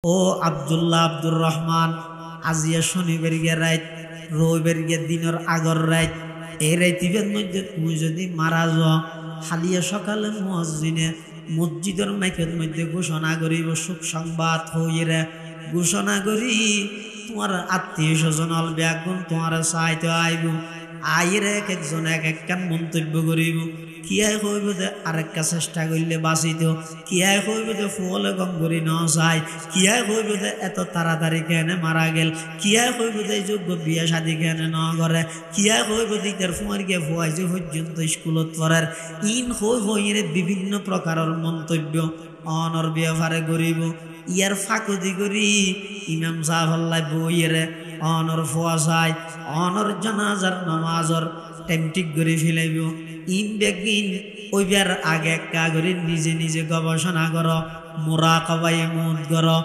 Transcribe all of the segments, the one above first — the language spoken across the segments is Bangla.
ও আব্দুল্লাহ আব্দুর রহমান আজিয়া শনিবার গিয়ে রাত রবিবার গিয়ে দিনের আগর রাত এই রাতিবের মধ্যে তুমি যদি মারা যাও হালিয়া সকালে মুয়াজ্জিনে মসজিদের মাইকের মধ্যে ঘোষণা করিব সুখ সংবাদ হইরে ঘোষণা করি তোমার আত্মীয় স্বজন অলবে একগুণ তোমার চাইতে আইব আইরে এক একজন এক একখান মন্তব্য করিব কিয়াই কইব যে আরেকটা চেষ্টা করলে বাঁচিত কিয়াই কইব যে ফুলে গম করি ন চাই কিয়াই কইব যে এত তাড়াতাড়ি কেনে মারা গেল কিয়াই কইব যে যোগ্য বিয়া শাদী কেনে ন করে কিয়াই কইব যে তার ফুয়ার গিয়ে ফুয়াই যে পর্যন্ত স্কুলত পড়ার ইন হইরে বিভিন্ন প্রকারের মন্তব্য অনর ব্যবহারে করিব ইয়ার ফাঁকতি করি ইমাম সাহেব আল্লাহ বইয়েরে অনর ফুয়া চাই অনর জানাজার নামাজর টাইম ঠিক করে ফেলাইব ইন বেগিন ওইবার আগে একা করে নিজে নিজে গবেষণা করো মুরাকাবায়ে মুদ করো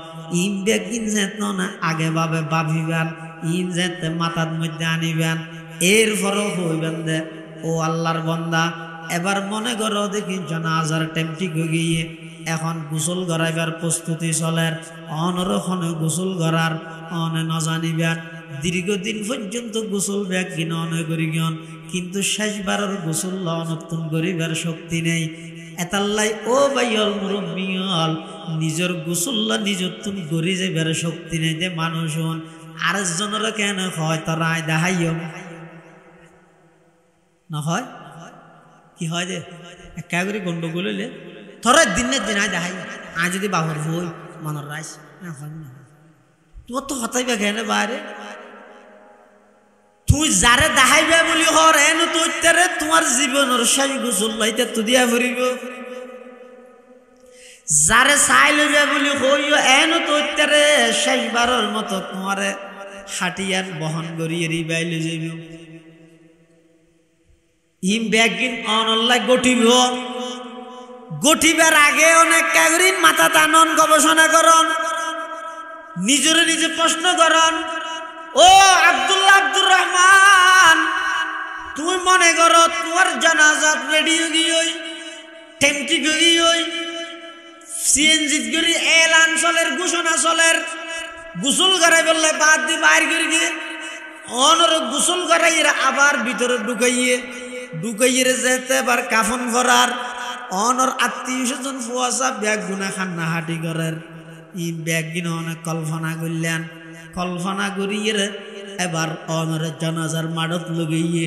ইন বেগিন যেত না আগে ভাবে ভাবিবেন ইন যেতে মাথার মধ্যে আনিবেন এরপরও হইবেন দে ও আল্লাহর বান্দা এবার মনে করো দেখি জানাজার টাইম ঠিক হয়ে গিয়ে এখন গোসল করাইবার প্রস্তুতি চলের অনরক্ষণে গোসল করার অনে ন জানিবেন দীর্ঘদিন পর্যন্ত গোসল ব্যাগ কিনা অনে করি গিয়ন কিন্তু শেষবারের গোসল অনর্তন করিবার শক্তি নেই এতাল্লাই ও ভাইয়ল মুরব্বিয়ল নিজের গোসল্লা নিজত্তন করি যাবার শক্তি নেই যে মানুষ হন আরেকজনের কেন হয় তারা দেখাইও না হয় কি হয় যে একা করে গন্ডগোল হইলে থরে দিনের দিন আয় দেখাই আজ যদি বাবর হই মনের রাইস না হয় না তোমার তো হতাইবা কেন বাইরে তুই যারে দেখাইবে বলি হর এন তোরে তোমার জীবনের শেষ গোসল লাইতে তো দিয়া ফুরিব যারে চাই লইবে বলি হইও এন তোরে শেষবারের মতো তোমারে হাটিয়ান বহন করিয়ে রিবাই লই যাইব ইম ব্যাগিন অনল্লাই গঠিবার আগে অনেক কাগরিন মাথা টানন গবেষণা করন নিজের নিজে প্রশ্ন করন ও আব্দুল্লাহ আব্দুর রহমান তুমি মনে করো তোমার জানাজাত রেডিও গিয়ে টেমটি গিয়ে সিএনজিত গড়ি এলান চলের ঘোষণা চলের গোসল করাই বললে বাদ দিয়ে বাইর করে গিয়ে অনর গোসল করাই আবার ভিতরে ঢুকাইয়ে যেতে আবার কাফন ভরার অনর আত্মীয় স্বজন ফুয়াশা ব্যাগ গুনা খান্না হাঁটি করার ই ব্যাগ গিনা অনেক কল্পনা করলেন কল্পনা করিয়ে এবার অনর জনাজার মাডত লগাইয়ে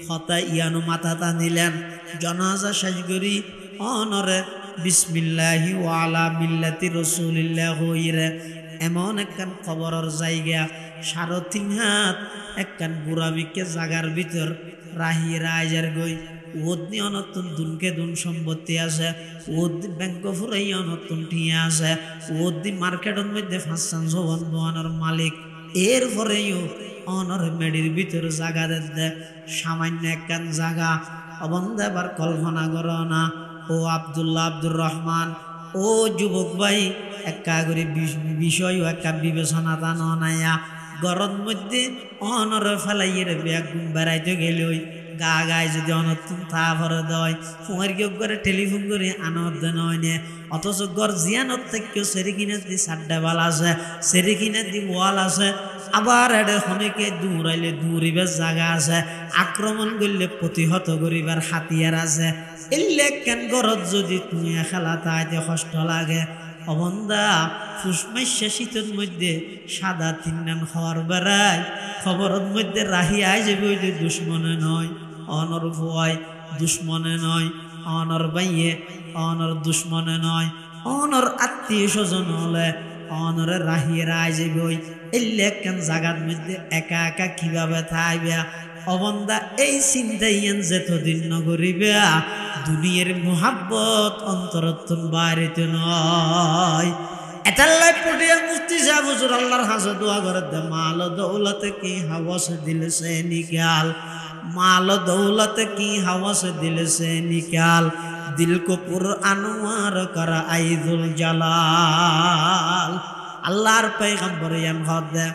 হতা ইয়ানো মাথা টানিলেন জনাজা শেষ করি অনরে বিসমিল্লাহি ওয়ালা মিল্লাতি রসুলিল্লাহ হইরে এমন একখান খবরের জায়গা 3.5 হাত একখান বুড়ামিকে জাগার ভিতর রাহি রাইজার গই ওদনি অনতন দুনকে দুন সম্পত্তি আছে ওদি ব্যাংক ফুরাই অনতন ঠিয়া আছে ওদি মার্কেটের মধ্যে 5 জবন দোয়ানোর মালিক এরপরেও অনর মেডির ভিতর জাগা দে সামান্য একখান জাগা অবন্ধে আবার কল্পনা করো না ও আব্দুল্লাহ আব্দুর রহমান ও যুবক ভাই একা করে বিষয় একা বিবেচনা তা নাইয়া গরম মধ্যে অনর ফেলাইয়ের ব্যাগ গুম বেড়াইতে গেলে ওই গা গায়ে যদি অনতুন তা ভরে দেয় ফোঁয়ের কেউ করে টেলিফোন করে আনন্দ নয় নে অথচ গড় জিয়ানত থেকেও সেরি কিনে দি সাড্ডা বাল আছে সেরি কিনে দি ওয়াল আছে আবার এডে অনেকে দৌড়াইলে দৌড়িবার জায়গা আছে আক্রমণ করলে প্রতিহত করিবার হাতিয়ার আছে এলে কেন গরত যদি তুমি খেলা তাইতে কষ্ট লাগে অবন্ধা ফুসমাইশা শীতের মধ্যে সাদা 3 নাম খাওয়ার বেড়ায় খবরের মধ্যে রাহি আয় যাবে ওই যে দুশ্মনে নয় অনর ভয় দুশ্মনে নয় অনর বাইয়ে অনর দুশ্মনে নয় অনর আত্মীয় স্বজন হলে অনরে রাহিয়ে রায় যাবে ওই এলে কেন জাগার মধ্যে একা একা কিভাবে থাকবে অবন্ধা এই চিন্তাই যেতদিন নগরিবে দুনিয়ার মোহাব্বত অন্তরত্তন বাইরেতে নয় এটাল্লাই পটিয়া মুফতি সাহেব হুজুর আল্লাহর হাজে দোয়া করে দে মাল দৌলতে কি হাওয়াস দিল সে নিকাল মাল দৌলতে কি হাওয়াস দিল সে নিকাল দিল কো পুর আনোয়ার করা আইদুল জালাল আল্লাহর পয়গম্বর এম হদে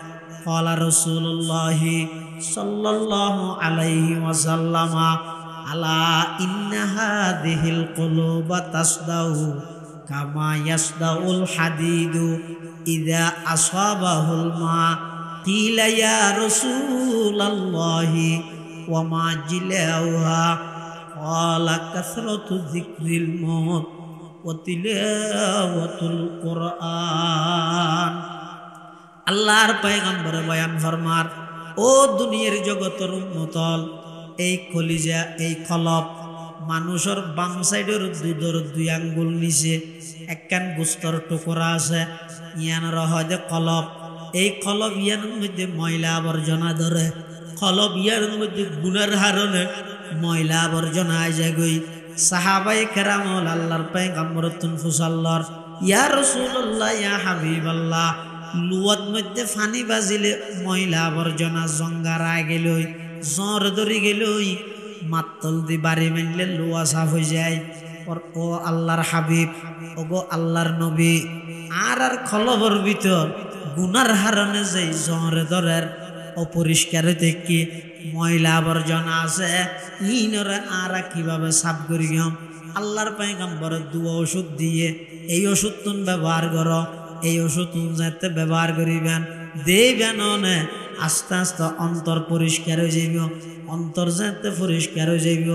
قال رسول الله صلى الله عليه وسلم ألا إن هذه القلوب تصدع কামা ইয়াসদাউল হাদিদু ইযা আসাবাহুল মা কিলা ইয়া রাসূলাল্লাহি ওয়া মা জিলাউহা ক্বালা কাসরাতু যিকরিল মাউত ওয়া তিলাওয়াতুল কুরআন। আল্লাহর পয়গম্বর বয়ান ফরমার, ও দুনিয়ার জগতের উম্মতল, এই কলিজা, এই কলব, মানুষের বাম সাইডের দুধর 2 আঙ্গুল নিচে একখান গোস্তর টুকরা আছে, ইয়ানোর হয়তো কলব। এই কলব ইয়ানোর মধ্যে ময়লা আবর্জনা ধরে, কলব ইয়ানোর মধ্যে গুনার হারণে ময়লা আবর্জনা আয় গই। সাহাবায়ে কেরামল আল্লাহর পয়গম্বর ফুসাল্লার, ইয়া রাসূলুল্লাহ, ইয়া হাবিবাল্লাহ, লুয়াত মধ্যে ফানি বাজিলে ময়লা আবর্জনা জঙ্গার আয় গেলই, জ্বর ধরে গেলই, মাত্তল দি বাড়ি মানলে লোয়া সাফ হয়ে যায়। ও আল্লাহর হাবিব, ও গো আল্লাহর নবী, আর খলবর ভিতর গুনার হারণে যে জ্বরে ধরের অপরিষ্কার থেকে ময়লা আবর্জনা আছে, ইনরে আর কিভাবে সাফ করি গম? আল্লাহর পয়গম্বরের 2 ওষুধ দিয়ে, এই ওষুধ তুমি ব্যবহার করো, এই ওষুধ তুমি যাতে ব্যবহার করিবেন, দেবেন অনে আস্তে আস্তে অন্তর পরিষ্কার হয়ে যাইব। অন্তর যাতে পরিষ্কার হয়ে যাইব,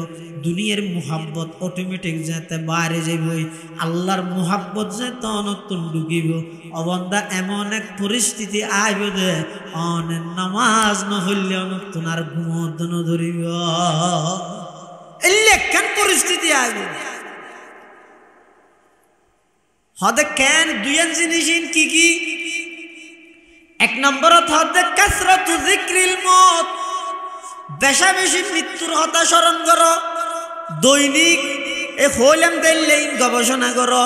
দুনিয়ার মুহাব্বত অটোমেটিক যাতে বাইরে যাইব, আল্লাহর মুহাব্বত যাতে অনতুন ঢুকিব। অবন্দা এমন এক পরিস্থিতি আইব দে অনেক নামাজ নহলে অনতুন আর ঘুমোদন ধরিব, এলেখান পরিস্থিতি আইব। হদে কেন 2 জিনিস কি কি? 1 নম্বরত হদে কাসরাতু যিকরিল মাউত, বেশা বেশি মৃত্যুর কথা স্মরণ করো, দৈনিক এ হইলাম দিলে গবেষণা করো,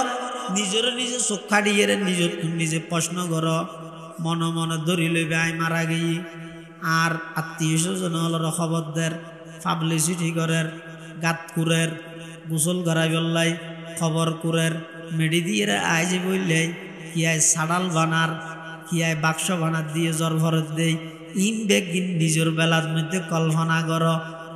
নিজের নিজে চোখা দিয়ে নিজের নিজে প্রশ্ন করো, মনে মনে ধরি লইবে আই মারা গেই। আর আত্মীয় স্বজন হলর খবর দের, পাবলিসিটি করের, গাত কুরের, গোসল করাই বললাই, খবর কুরের, মেডি দিয়ে আয় যে বললে কি আয় সাডাল বানার, কি আয় বাক্স বানার দিয়ে জ্বর ভরত দেয়। ইন বেগিন নিজের বেলার মধ্যে কল্পনা করো,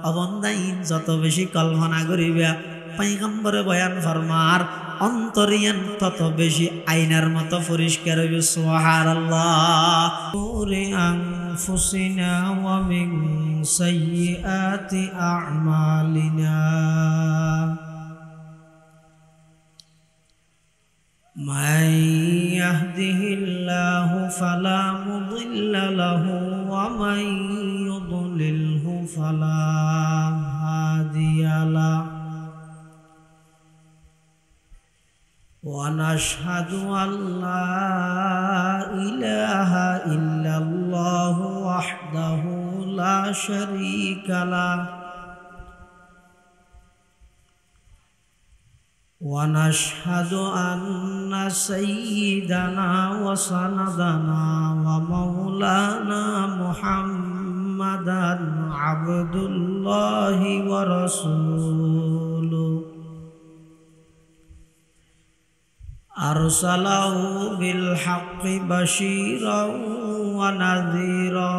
অবন্দা ইন যত বেশি কল্পনা করিবা, পয়গম্বরে বয়ান ফরমার অন্তরিয়ান তত বেশি আইনার মতো পরিষ্কার হইবে। সুবহানাল্লাহ। নূরে আনফুসিনা ওয়া মিন সাইয়্যাতি আ'মালিনা, মান ইয়াহদিহিল্লাহু ফালা মুদিল্লা লাহু ওয়া মান ইউদ্লিলহু ফালা হাদিয়া লাহু। ওয়া নাশহাদু আল্লা ইলাহা ইল্লাল্লাহু ওয়াহদাহু লা শারীকা লাহু, ওয়া নাশহাদু আন্না সাইয়্যিদানা ওয়া সানাদানা ওয়া মাওলানা মুহাম্মাদান আবদুল্লাহি ওয়া রাসূলুহু, আরসালাহু বিল হাক্কি বাশীরান ওয়া নাযীরা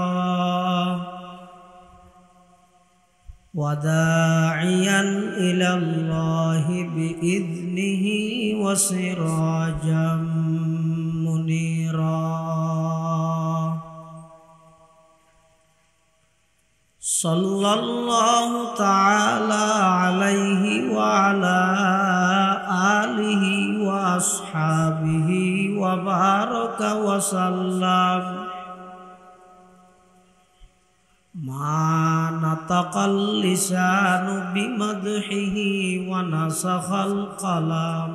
ওয়া দাঈয়ান ইলাল্লাহি বিইذনিহি ওয়া সিরাজাম মুনীরা। সাল্লাল্লাহু তাআলা আলাইহি ওয়া আলা আলিহি ওয়া আসহাবিহি ওয়া বারাকা ওয়া সাল্লাম। মা নাতাকাল লিসানু বিমাদহিহি ওয়া নাসাখাল কালাম।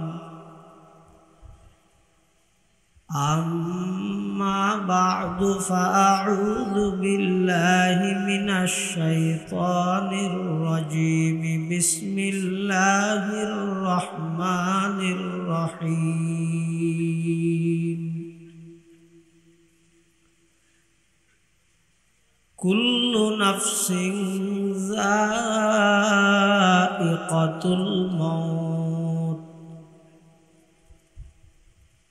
আম্মা বা'দু ফাআউযু বিল্লাহি মিনাশ শাইতানির রাজীম। বিসমিল্লাহির রহমানির রহিম। কুল্লু নাফসিন যায়িকাতুল মাউত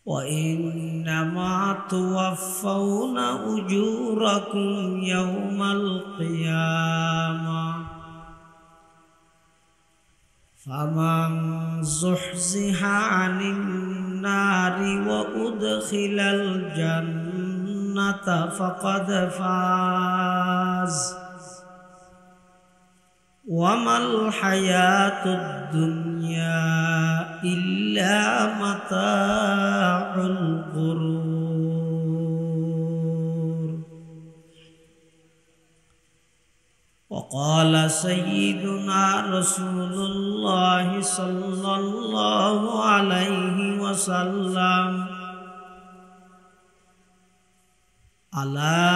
ওয়া ইন্নামা তুওয়াফাউনা উজুরাকুম ইয়াওমাল কিয়ামাহ فمن زحزح عن النار وأدخل الجنة فقد فاز وما الحياة الدنيا إلا متاع الغرور. وقال سيدنا رسول الله صلى الله عليه وسلم: ألا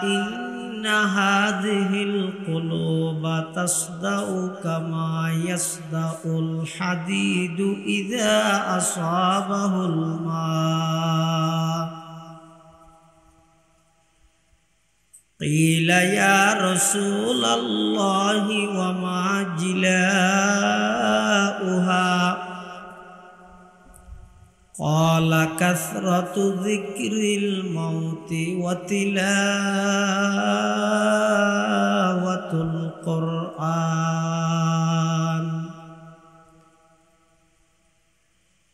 إن هذه القلوب تصدأ كما يصدأ الحديد إذا أصابه الماء. قيل يا رسول الله وما جلاؤها؟ قال كثرة ذكر الموت وتلاوة القرآن.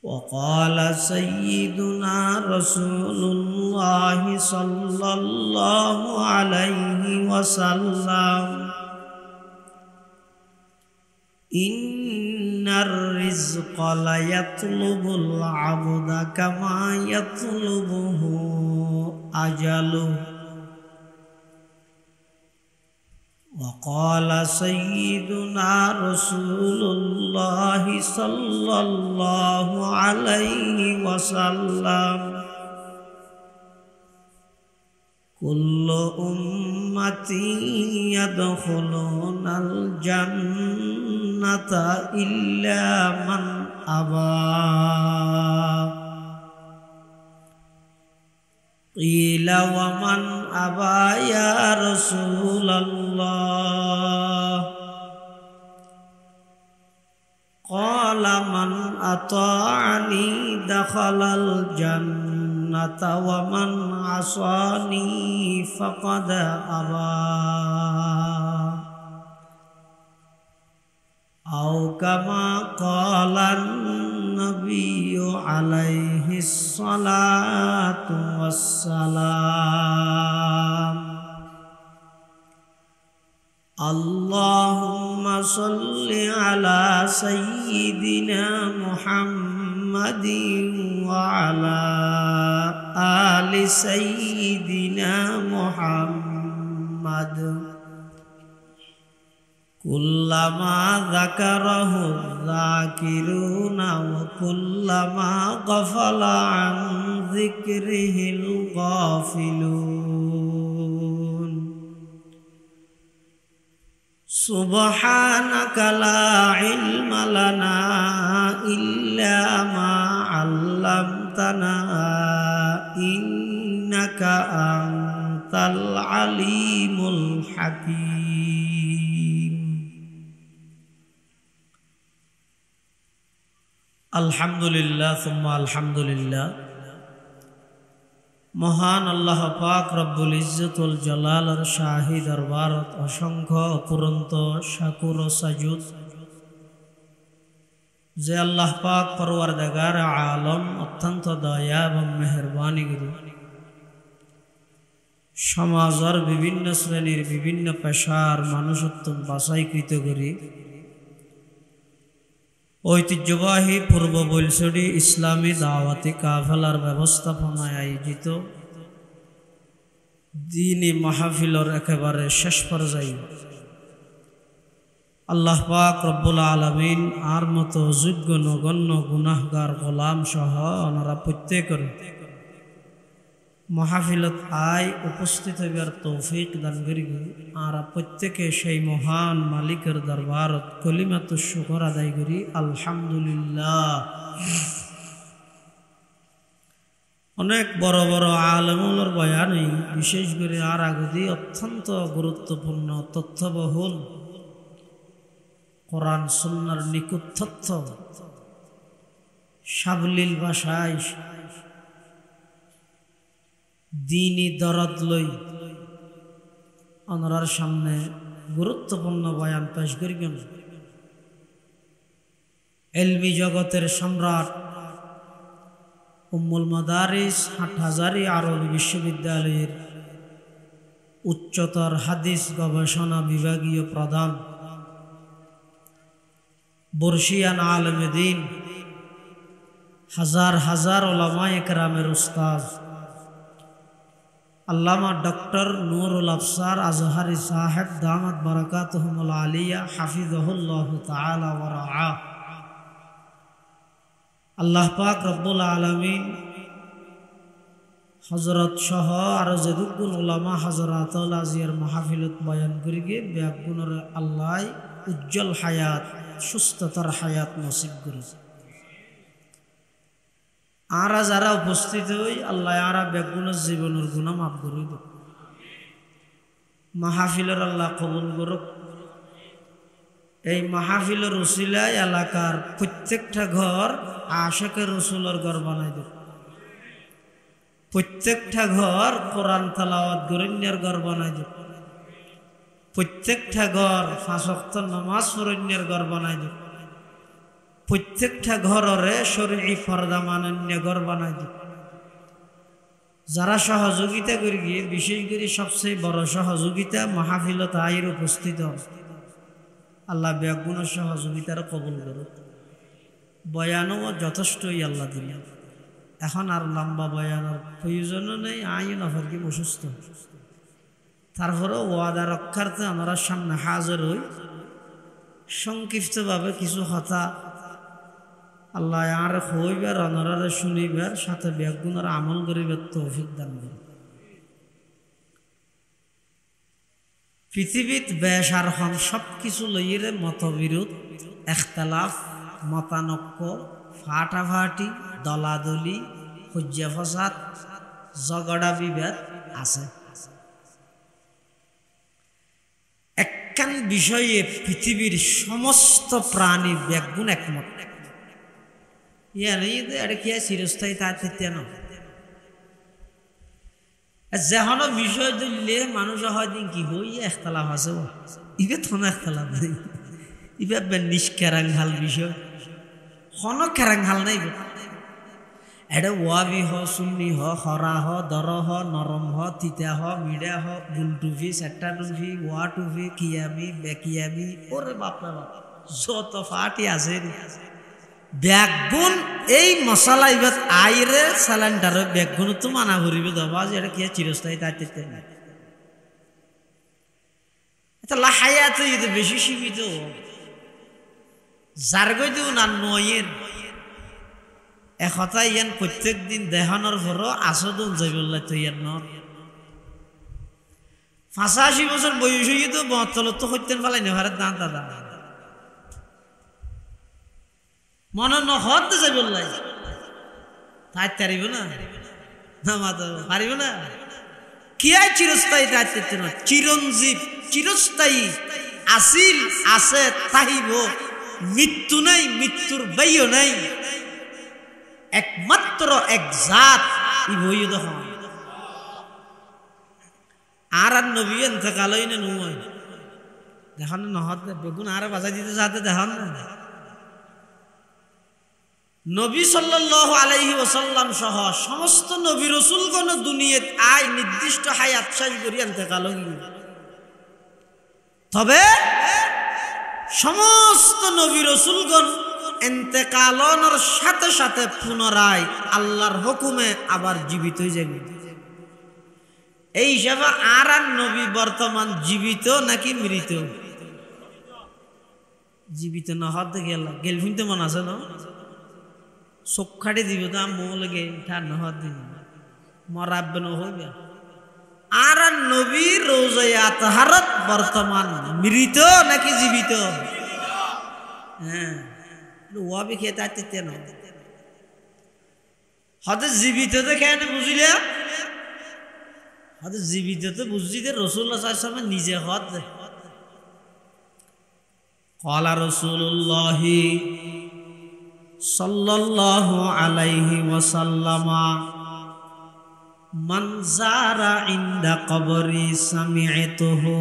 وقال سيدنا رسول الله صلى الله عليه وسلم: إن الرزق ليطلب العبد كما يطلبه أجله. وقال سيدنا رسول الله صلى الله عليه وسلم: كل أمتي يدخلون الجنة إلا من أبى. قيل ومن أبى يا رسول الله؟ قال من أطاعني دخل الجنة ومن عصاني فقد أبى. أو كما قال النبي عليه الصلاة والسلام. اللهم صل على سيدنا محمد وعلى آل سيدنا محمد كلما ذكره الذاكرون وكلما غفل عن ذكره الغافلون. سبحانك لا علم لنا إلا ما علمتنا إنك أنت العليم الحكيم. الحمد لله ثم الحمد لله। মহান আল্লাহ পাক রব্বুল ইজ্জতুল জালালের শাহী দরবারত অসংখ্য অপুরন্ত শাকুর ও সাজুদ যে আল্লাহ পাক পরওয়ারদিগার আলম অত্যন্ত দয়া এবং মেহেরবানি করে সমাজের বিভিন্ন শ্রেণীর বিভিন্ন পেশার মানুষত্ব বাছাইকৃত করে ঐতিহ্যবাহী পূর্ব বৈলছড়ি ইসলামী দাওয়াতি কাফেলার ব্যবস্থাপনায় আয়োজিত দ্বীনি মাহফিলের একেবারে শেষ পর্যায়ে আল্লাহ পাক রব্বুল আলামিন আর মতো যোগ্য নগণ্য গুনাহগার গোলাম সহ ওনারা প্রত্যেকের মাহফিলত আয় উপস্থিত হইবার তৌফিক দান করি আর প্রত্যেকে সেই মহান মালিকের দরবারত কলিমাতুশ শুকর আদায় করি আলহামদুলিল্লাহ। অনেক বড় বড় আলেমুলের বয়ানে বিশেষ করে আর আগদি অত্যন্ত গুরুত্বপূর্ণ তথ্যবহুল কোরআন সুন্নাহর নিখুঁত তথ্য সাবলীল ভাষায় দ্বীনি দরদ লই ওনার সামনে গুরুত্বপূর্ণ বয়ান পেশ করিবেন। ইলমি জগতের সম্রাট উম্মুল মাদারিস হাটহাজারী আরবি বিশ্ববিদ্যালয়ের উচ্চতর হাদিস গবেষণা বিভাগীয় প্রধান, বর্ষিয়ান আলেমে দ্বীন, হাজার হাজার উলামায়ে কেরামের উস্তাদ আল্লামা ডক্টর নুরুল আফসার আজহারি সাহেব দামাত বারাকাতুহুমুল আলিয়া হাফিজাহুল্লাহু তাআলা ওয়া রাআ। আল্লাহ পাক রব্বুল আলামিন হযরত সহ আরো যেদুগুণ উলামা হযরতুল আজিয়ার মাহফিলত বয়ান করি গিয়ে ব্যাগুণের আল্লাহ উজ্জ্বল হায়াত সুস্থতার হায়াত নসিব করেছে। আরা যারা উপস্থিত হই আল্লাহ আরা ব্যাগুণের জীবনের গুনাহ মাফ করে দেব। মাহফিলের আল্লাহ কবুল করুক। এই মাহফিলের উসিলায় এলাকার প্রত্যেকটা ঘর আশিকে রাসূলের ঘর বানাই দেব। প্রত্যেকটা ঘর কোরআন তেলাওয়াত গরিন্যার ঘর বানাই দেব। প্রত্যেকটা ঘর 5 ওয়াক্ত নামাজ পড়ন্যার ঘর বানাই দেব। প্রত্যেকটা ঘরে শরঈ ফরদা মানন্য ঘর বানাই দেব। যারা সহযোগিতা করে গিয়ে বিশেষ করে সবচেয়ে বড় সহযোগিতা মাহফিলত আয়ের উপস্থিত আল্লাহ ব্যাগুণের সহযোগিতার কবুল করুক। বয়ানও যথেষ্টই আল্লাহ দিলেন, এখন আর লম্বা বয়ানের প্রয়োজনও নেই। আইন অফার কি অসুস্থ, তারপরেও ওয়াদা রক্ষার্থে আমরা সামনে হাজির হই। সংক্ষিপ্তভাবে কিছু কথা আল্লাহ আর হইবার অনরারে শুনিবার সাথে ব্যাগুণের আমল করিবার তৌফিক দান করে। পৃথিবীত বেশ আর হন সব কিছু লইয়ে মতবিরোধ, এখতালাফ, মতানক্য, ফাটাফাটি, দলাদলি, হুজ্জা ফসাদ, ঝগড়া বিবাদ আছে। একখান বিষয়ে পৃথিবীর সমস্ত প্রাণী ব্যাগুণ একমত। এটা কি চিরস্থায়ী তার তেন যেহনো বিষয় দিলে মানুষ হয়দিন কি হই একতলাফ আছে, ইবে তো না একতলাফ নেই, ইবে নিষ্কেরাঙ্গাল বিষয় হন কেরাঙ্গাল নাই। এটা ওয়াবি হ, সুন্নি হ, হরা হ, দর হ, নরম হ, তিতা হ, মিডা হ, গুলটুফি, সেট্টা টুফি, ওয়া টুফি, কিয়ামি, বেকিয়ামি, ওরে বাপরে বাপ যত ফাটি আছে ব্যাগুণ। এই মশলা ইবাদ আইরে স্যালেন্ডার ব্যাগুণ তো মানা করিবে দবা যে এটা কি চিরস্থায়ী তাই নাই। এটা লাহায়াত বেশি সীমিত, যার গইতে না নয়ের একথা ইয়ান প্রত্যেক দিন দেহানোর পরও আসদুন যাইবল্লা তো ইয়ান ন 85 বছর বয়স হয়ে তো 72 তো হইতেন পালাই না ভারত দান দাদা মনে নহত যাইবল্লাই তাই পারিব না না মাতো পারিব না কি আই চিরস্থায়ী তাইতে না চিরঞ্জীব চিরস্থায়ী আসিল আছে তাহিব মৃত্যু নাই মৃত্যুর বাইও নাই একমাত্র এক জাত ই বইও দেখো আর নবী এতেকালই না নয় দেখান নহত বেগুন আর বাজাই দিতে যাতে দেখান না নবী সাল্লাল্লাহু আলাইহি ওয়াসাল্লাম সহ সমস্ত নবী রাসূলগণ দুনিয়াত আই নির্দিষ্ট হায়াত শেষ করি এতেকাল হই তবে সমস্ত নবী রাসূলগণ এতেকালনের সাথে সাথে পুনরায় আল্লাহর হুকুমে আবার জীবিত হয়ে যাবে এই হিসাবে আর নবী বর্তমান জীবিত নাকি মৃত জীবিত না হতে গেল গেলফিন তো মন আছে না চোখ খাটি দিব তো মৌ লাগে ঠার নহত দিন মরাব্বে নহইবে আর নবী রোজায়ে আতহারত বর্তমান মৃত নাকি জীবিত হ্যাঁ ওয়াবি খেতে আতে না হতে জীবিত তো কেন বুঝিলে হতে জীবিত তো বুঝছি যে রাসূলুল্লাহ সাল্লাল্লাহু আলাইহি ওয়াসাল্লাম নিজে হত ক্বালা রাসূলুল্লাহ সাল্লাল্লাহু আলাইহি ওয়াসাল্লাম মান যারা ইনদা কবরি সামি'তুহু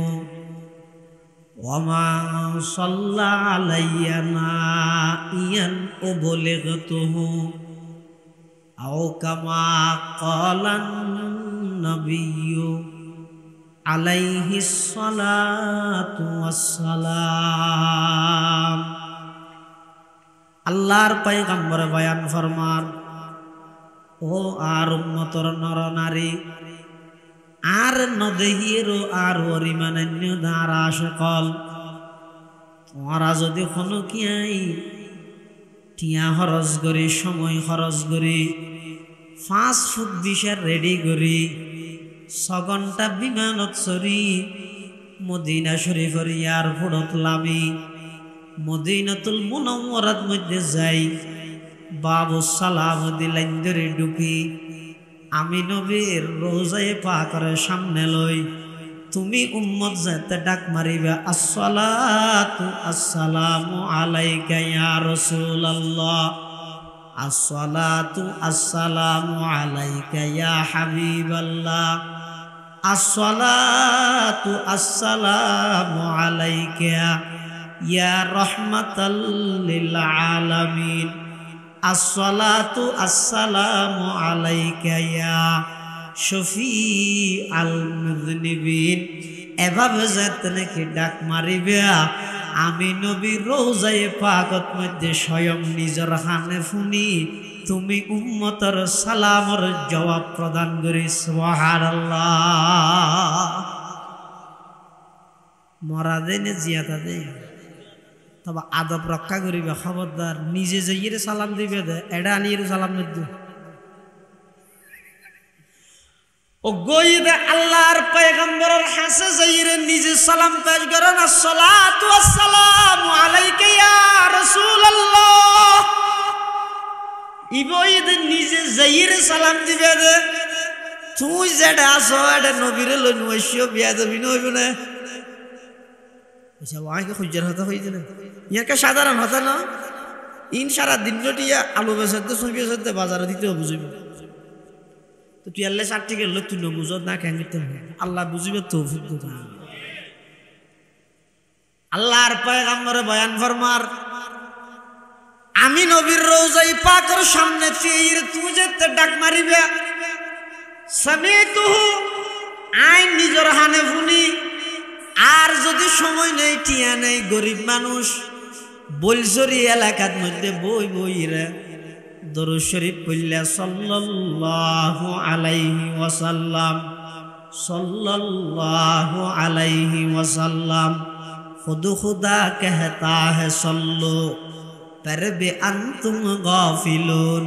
ওমা সাল্লা আলাইয়া নাইয়ান উবলিগতুহু আও কামা ক্বালান নবিয়্যু আলাইহিস সালাতু ওয়াসসালাম। আল্লাহর পয়গম্বর বয়ান ফরমান, ও আর উম্মতর নর নারী আর নদেহিরও আর অরিমানান্য দ্বারা সকল তোমরা যদি কোনো কিয়াই টিয়া খরচ করি, সময় খরচ করি, 5 ফুট বিশার রেডি করি, 6 ঘন্টা বিমানত চড়ি মদিনা শরীফের এয়ারপোর্টত লামি মদিনাতুল মুনাওয়ারাত মধ্যে যাই, বাবু সালাম দিলাইন ধরে ঢুকি, আমি নবীর রোজায়ে পাকের সামনে লই, তুমি উম্মত যাতে ডাক মারিবা, আসসালাতু আসসালামু আলাইকা ইয়া রাসূলুল্লাহ, আসসালাতু আসসালামু আলাইকা ইয়া হাবিবাল্লাহ, আসসালাতু আসসালামু আলাইকা ইয়া রাহমাতাল লিল আলামিন, আসসালাতু আসসালামু আলাইকা ইয়া শফিআল মুযনিবিন। এভাবে যাতে নাকি ডাক মারিবে, আমি নবী রোজায়ে পাকত মধ্যে স্বয়ং নিজের হানে ফুনি তুমি উম্মতের সালামর জবাব প্রদান করি। সুবহানাল্লাহ। মরা দেনে জিয়াতা দে, তবে আদব রক্ষা করিবে, খবরদার নিজে যাইয়ে সালাম দিবে দে, এটা আনিয়ে সালাম দিবে ও গইবে। আল্লাহর পয়গম্বরের হাসে যাইরে নিজে সালাম পেশ করেন, আসসালাতু আসসালামু আলাইকা ইয়া রাসূলুল্লাহ। ইবইদে নিজে যাইরে সালাম দিবে দে, তুই যেটা আসো এটা নবীরে লই নইছো বিয়া দেবি নইব না। আচ্ছা ওয়াকে খুঁজার হতা হইছে না, ইয়াকে সাধারণ হতা না, ইন সারা দিন লটিয়া আলু বেচাতে সই বেচাতে বাজারে দিতে বুঝিব, তো তুই আল্লাহ চারটি গেল তুই নবুঝ না কেন, আল্লাহ বুঝিবে তৌফিক দিতে। আল্লাহর পয়গম্বরে বয়ান ফরমার, আমি নবীর রওজায়ে পাকের সামনে তুই যেতে ডাক মারিবে, সামিতুহু আইন নিজের হানে ফুনি, আর যদি সময় নেই টিয়া নেই গরিব মানুষ বলছরি এলাকার মধ্যে বই বইরে দরুদ শরীফ পড়লে সাল্লাল্লাহু আলাইহি ওয়াসাল্লাম, সাল্লাল্লাহু আলাইহি ওয়াসাল্লাম, খুদ খুদা कहता है सल्लो पर भी अंतुम गाफिलून,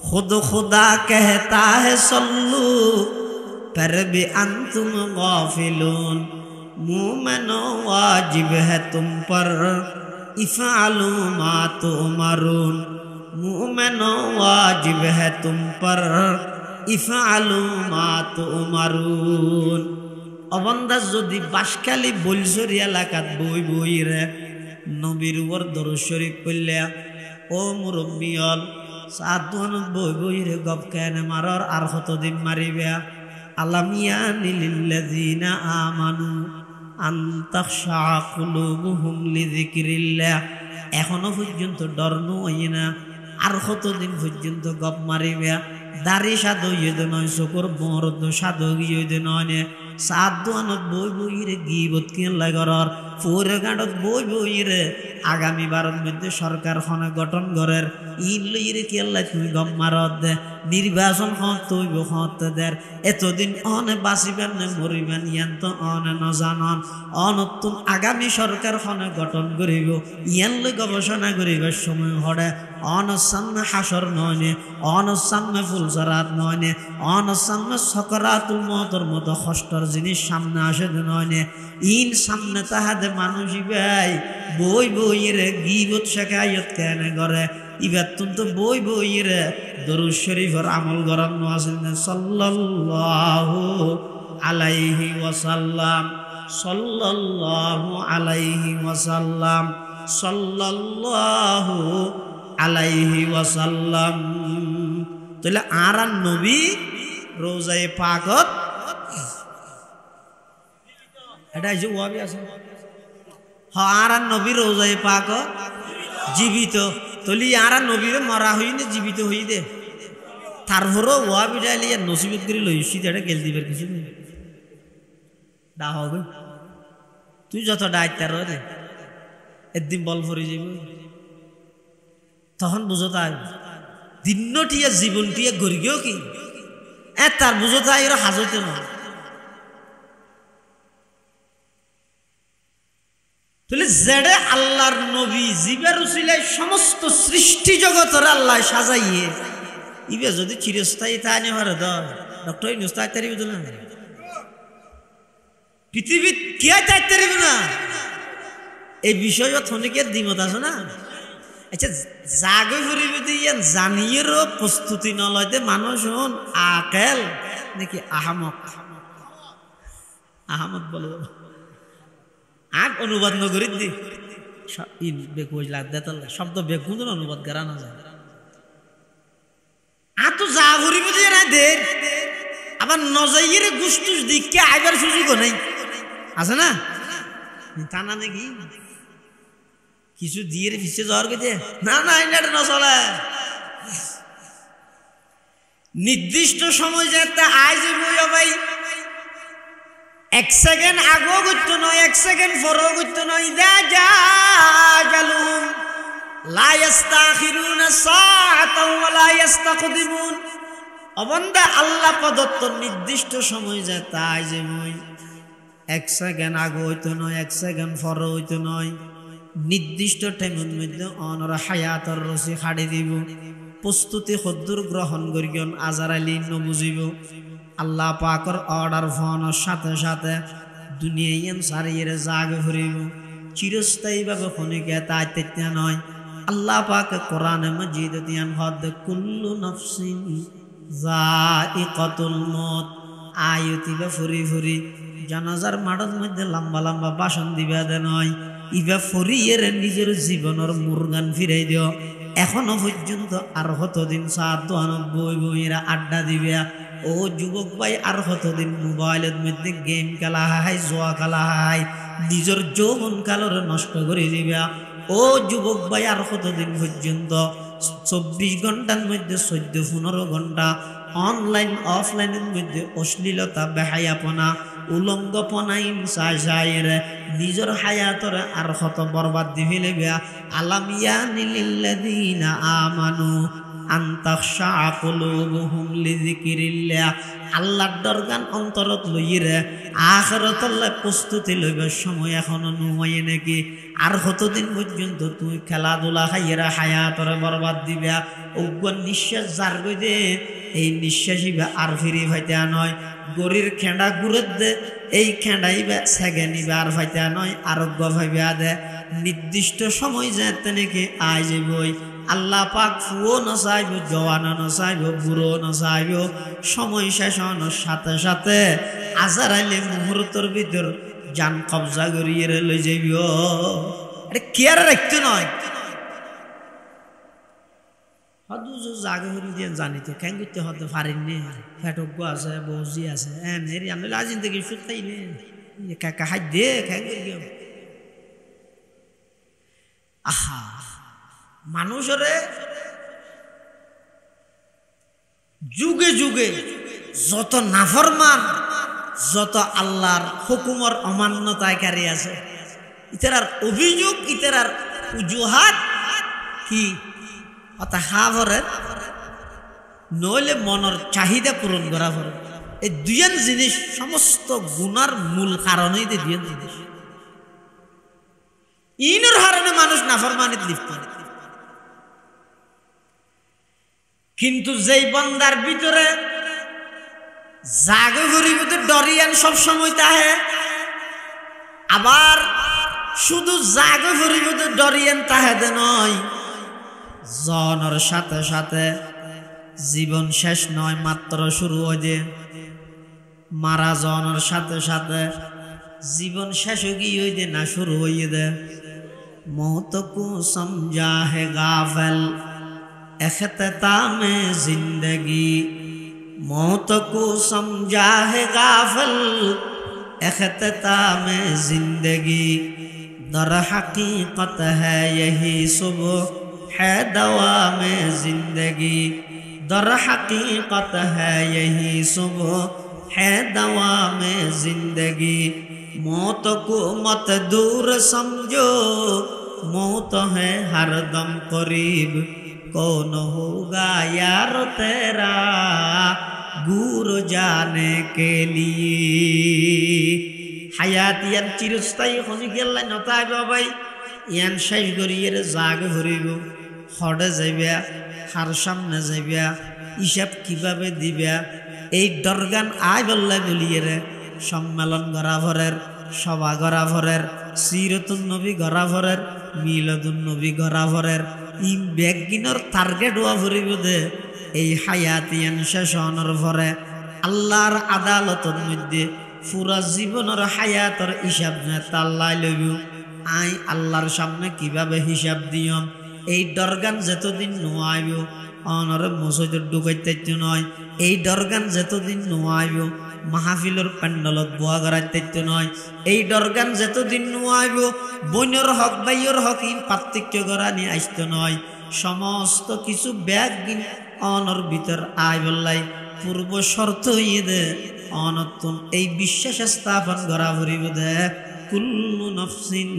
खुद खुदा कहता है सल्लो पर भी अंतुम गाफिलून, मोमिनो वाजिब है तुम पर इफ़अलू मा तुमरून, मोमिनो वाजिब है तुम पर इफ़अलू मा तुमरून। অবন্দা যদি বাসখালী বলছরি এলাকাত বই বই রে নবীর উপর দরুদ শরীফ পড়লে, ও মুরব্বিয়ল সাদওয়ানত বই বই রে গপ কেনে মারর আর কতদিন মারিবে। আলামিয়ানি লিল্লাযিনা আমানু আন তাখশা কুলুবুহুম লিযিকরিল্লাহ, এখনো পর্যন্ত ডর নয় না, আর কতদিন পর্যন্ত গপ মারিবে। দাড়ি সাধু ইয়ে নয়, চকুর বরদ সাধু ইয়ে নয়, সাদওয়ানত বই বই রে গিবত কিনলা গরর পুরে গাঁটত বই বই রে আগামী বারের মধ্যে সরকার খনে গঠন করের ইন লইরে কিনলা তুমি গপ মারত দে, নির্বাচন হত তৈব হতে দের, এতদিন অনে বাঁচিবেন নে মরিবেন ইয়ান তো অনে নজানন, অনতুন আগামী সরকার খনে গঠন করিব ইয়ান লই গবেষণা করিবার সময় হরে, অনসামনে হাসর নয়, অনসামনে ফুলসরাত নয়, অনসামনে সকরাতুল মতর মতো কষ্টর জিনিস সামনে আসে নয়, ইন সামনে তাহাদে মানুষই ভাই বই বই রে গিবত শেখায়ত কেন করে, ইবার তো বই বই রে দরুদ শরীফের আমল করানো আছে। সাল্লাল্লাহু আলাইহি ওয়াসাল্লাম, সাল্লাল্লাহু আলাইহি ওয়াসাল্লাম, সাল্লাল্লাহু আলাইহি ওয়াসাল্লাম। তাহলে আর নবী রোজায়ে পাকত এটা যে ওয়াবি আছে আর নবী রোজায় পাক জীবিত তলি আর নবীরে মরা হই না জীবিত হই দে তারপরও ওয়া বিড়ালি আর নসিবত করে লইছি এটা গেল দিবার কিছু নেই দা হবে তুই যত দায়িত্ব রে একদিন বল ভরে যাব তখন বুঝো তাই দিনটিয়া জীবনটিয়া গড়িও কি তার বুঝো তাই এর হাজতে নয় তাহলে জেডে আল্লাহর নবী জিবের উসিলায় সমস্ত সৃষ্টি জগতের আল্লাহ সাজাইয়ে ইবে যদি চিরস্থায়ী তা আনে হারে ডক্টর ইউনূস তাড়াতাড়ি বুঝলেন পৃথিবীত কে তাড়াতাড়ি না এই বিষয় অনেকের দ্বিমত আছে না আচ্ছা জাগে ফুরিবে দিয়ে জানিয়েরও প্রস্তুতি নলয়তে মানুষ হন আকেল নাকি আহমক আহমদ বলো আগ অনুবাদ নগরী দি বেকু শব্দ বেকু অনুবাদ করা না যায় তো যা ঘুরিব দিয়ে না দে আবার নজাইয়ের গুস্তুস দিককে আইবার সুযোগও নেই আছে না তা না নাকি কিছু দিয়ে পিছিয়ে যাওয়ার গেছে না না এটা না চলে নির্দিষ্ট সময় যেতে আয় যে ভাই 1 সেকেন্ড আগেও করতো নয় 1 সেকেন্ড পরেও করতো নয় ইদা জালুম লা ইস্তাখিরুনা সাআতাও ওয়া লা ইস্তাকদিমুন অবন্দা আল্লাহ প্রদত্ত নির্দিষ্ট সময় যে তাই যে মই 1 সেকেন্ড আগে হইতো নয় 1 সেকেন্ড পরে হইতো নয় নির্দিষ্ট টাইমের মধ্যে অনর হায়াতর রসি খাড়ি দিব প্রস্তুতি হদ্দুর গ্রহণ করিয়ন আজারাইলি নবুজিব আল্লাহ পাকর অর্ডার ফোনের সাথে সাথে দুনিয়ায় সারিয়ে জাগে ফুরিব চিরস্থায়ীভাবে খনিকে তাই তেতে নয় আল্লাহ পাক কোরআনে মাজিদ দিয়ান হদ কুল্লু নাফসিন যায়িকাতুল মউত আয়াতিবা ফুরি ফুরি জানাজার মাঠের মধ্যে লম্বা লম্বা ভাষণ দিবা দে নয় ইবা ফুরিয়ের নিজের জীবনের মুরগান ফিরাই দিও এখনো পর্যন্ত আর কতদিন 792 বইরা আড্ডা দিবে ও যুবক ভাই আর কতদিন মোবাইলের মধ্যে গেম খেলা হয় জুয়া খেলা হয় নিজের যৌবন কালর নষ্ট করে দিবে ও যুবক ভাই আর কতদিন পর্যন্ত 24 ঘন্টার মধ্যে 14-15 ঘন্টা অনলাইন অফলাইনের মধ্যে অশ্লীলতা বেহায়াপনা উলঙ্গপনা ইনসাইরে নিজের হায়াতর আর কত বরবাদ দি ফেলবে আলামিয়া লিল্লাযিনা আমানু আনতাখশা কুলুবুহুম লিযিকরিল্লাহ আল্লাহর দরগান অন্তরত লইরে আখিরাতলে প্রস্তুতি লইবার সময় এখনো নয় নাকি আর কতদিন পর্যন্ত তুই খেলাধুলা খাইরা হায়াতর বরবাদ দিবা ওগ নিঃশ্বাস যার গই দে এই নিঃশ্বাসিবা আর ফিরি ভাইতে নয় গরির খেঁড়া ঘুরে দে এই খেঁড়াইবা সেগেনিবা আর ভাইতে নয় আরোগ্য ভাইবা দে নির্দিষ্ট সময় যেতে নাকি আই যাবই আল্লাহ পাক ফুও না চাইব জওয়ানো না চাইব বুড়ো না চাইব সময় শেষ হওয়ার সাথে সাথে আজারাইলে মুহূর্তের ভিতর জান কবজা করিয়ে লই যাইব এটা কেয়ার রাখতে নয় হদু জাগে হরি দিয়ে জানি তো কেন করতে হতে পারেননি ফেটজ্ঞ আছে বৌজি আছে হ্যাঁ হেরি আনলে আজিন থেকে সুদ খাইলে কাকা হাই দে কেন করি আহা মানুষের যুগে যুগে যত নাফরমান যত আল্লাহর হুকুমর অমান্যতাকারী আছে ইতার অভিযোগ ইতার উজুহাত কি অত হাভরে নইলে মনের চাহিদা পূরণ করা পড়ে এই দুইজন জিনিস সমস্ত গুনার মূল কারণেই দুইজন জিনিস ইনর হারণে মানুষ নাফরমানিত লিপ্ত কিন্তু যেই বন্দার ভিতরে জাগে ঘুরিবতে ডরিয়ান সব সময় তাহে আবার শুধু জাগে ঘুরিবতে ডরিয়ান তাহে দে নয় জনের সাথে সাথে জীবন শেষ নয় মাত্র শুরু হয়ে মারা জনের সাথে সাথে জীবন শেষ হয়ে দে না শুরু হয়ে দে मौत को समझा है गाफिल इख्तिताम जिंदगी मौत को समझा है गाफिल इख्तिताम जिंदगी दर हकीकत है यही सुबह है दवा में जिंदगी दर हकीकत है यही सुबह है दवा में जिंदगी मौत को मत दूर समझो मौत है हर दम करीब कौन होगा यार तेरा गुर जाने के लिए হায়াত ইয়ান চিরস্থায়ী হনি গেল্লাই নতাই বাবাই ইয়ান শেষ গরিয়ের জাগ হরিব হড়ে যাইবা হার সামনে যাইবা হিসাব কিভাবে দিবা এই দরগান আয় বললাই বলিয়ে রে সম্মেলন গড়াভরের সভা গড়াভরের সিরতুন নবী গড়াভরের মিলাদুন নবী গড়াভরের ই ব্যাগিনর টার্গেট হওয়া ভরিব দে এই হায়াত ইয়ান শেষ হনর ভরে আল্লাহর আদালতের মধ্যে পুরা জীবনের হায়াতর হিসাব তাল্লাই লইব আই আল্লাহর সামনে কিভাবে হিসাব দিয়ম এই দরগান যতদিন নোয়াইব অনর মসজিদ ঢুকাইতে নয় এই দরগান যতদিন নোয়াইব মাহফিলের প্যান্ডলত বোয়া গড়াইতে নয় এই দরগান যতদিন নোয়াইব বইনের হক বাইয়ের হক ইন পার্থক্য গড়া নিয়ে আসতে নয় সমস্ত কিছু ব্যাগ গিন অনর ভিতর আয় বললাই পূর্ব শর্ত হইয়ে দে অনতুন এই বিশ্বাস স্থাপন করা ভরিব দে কুল্লু নফসিন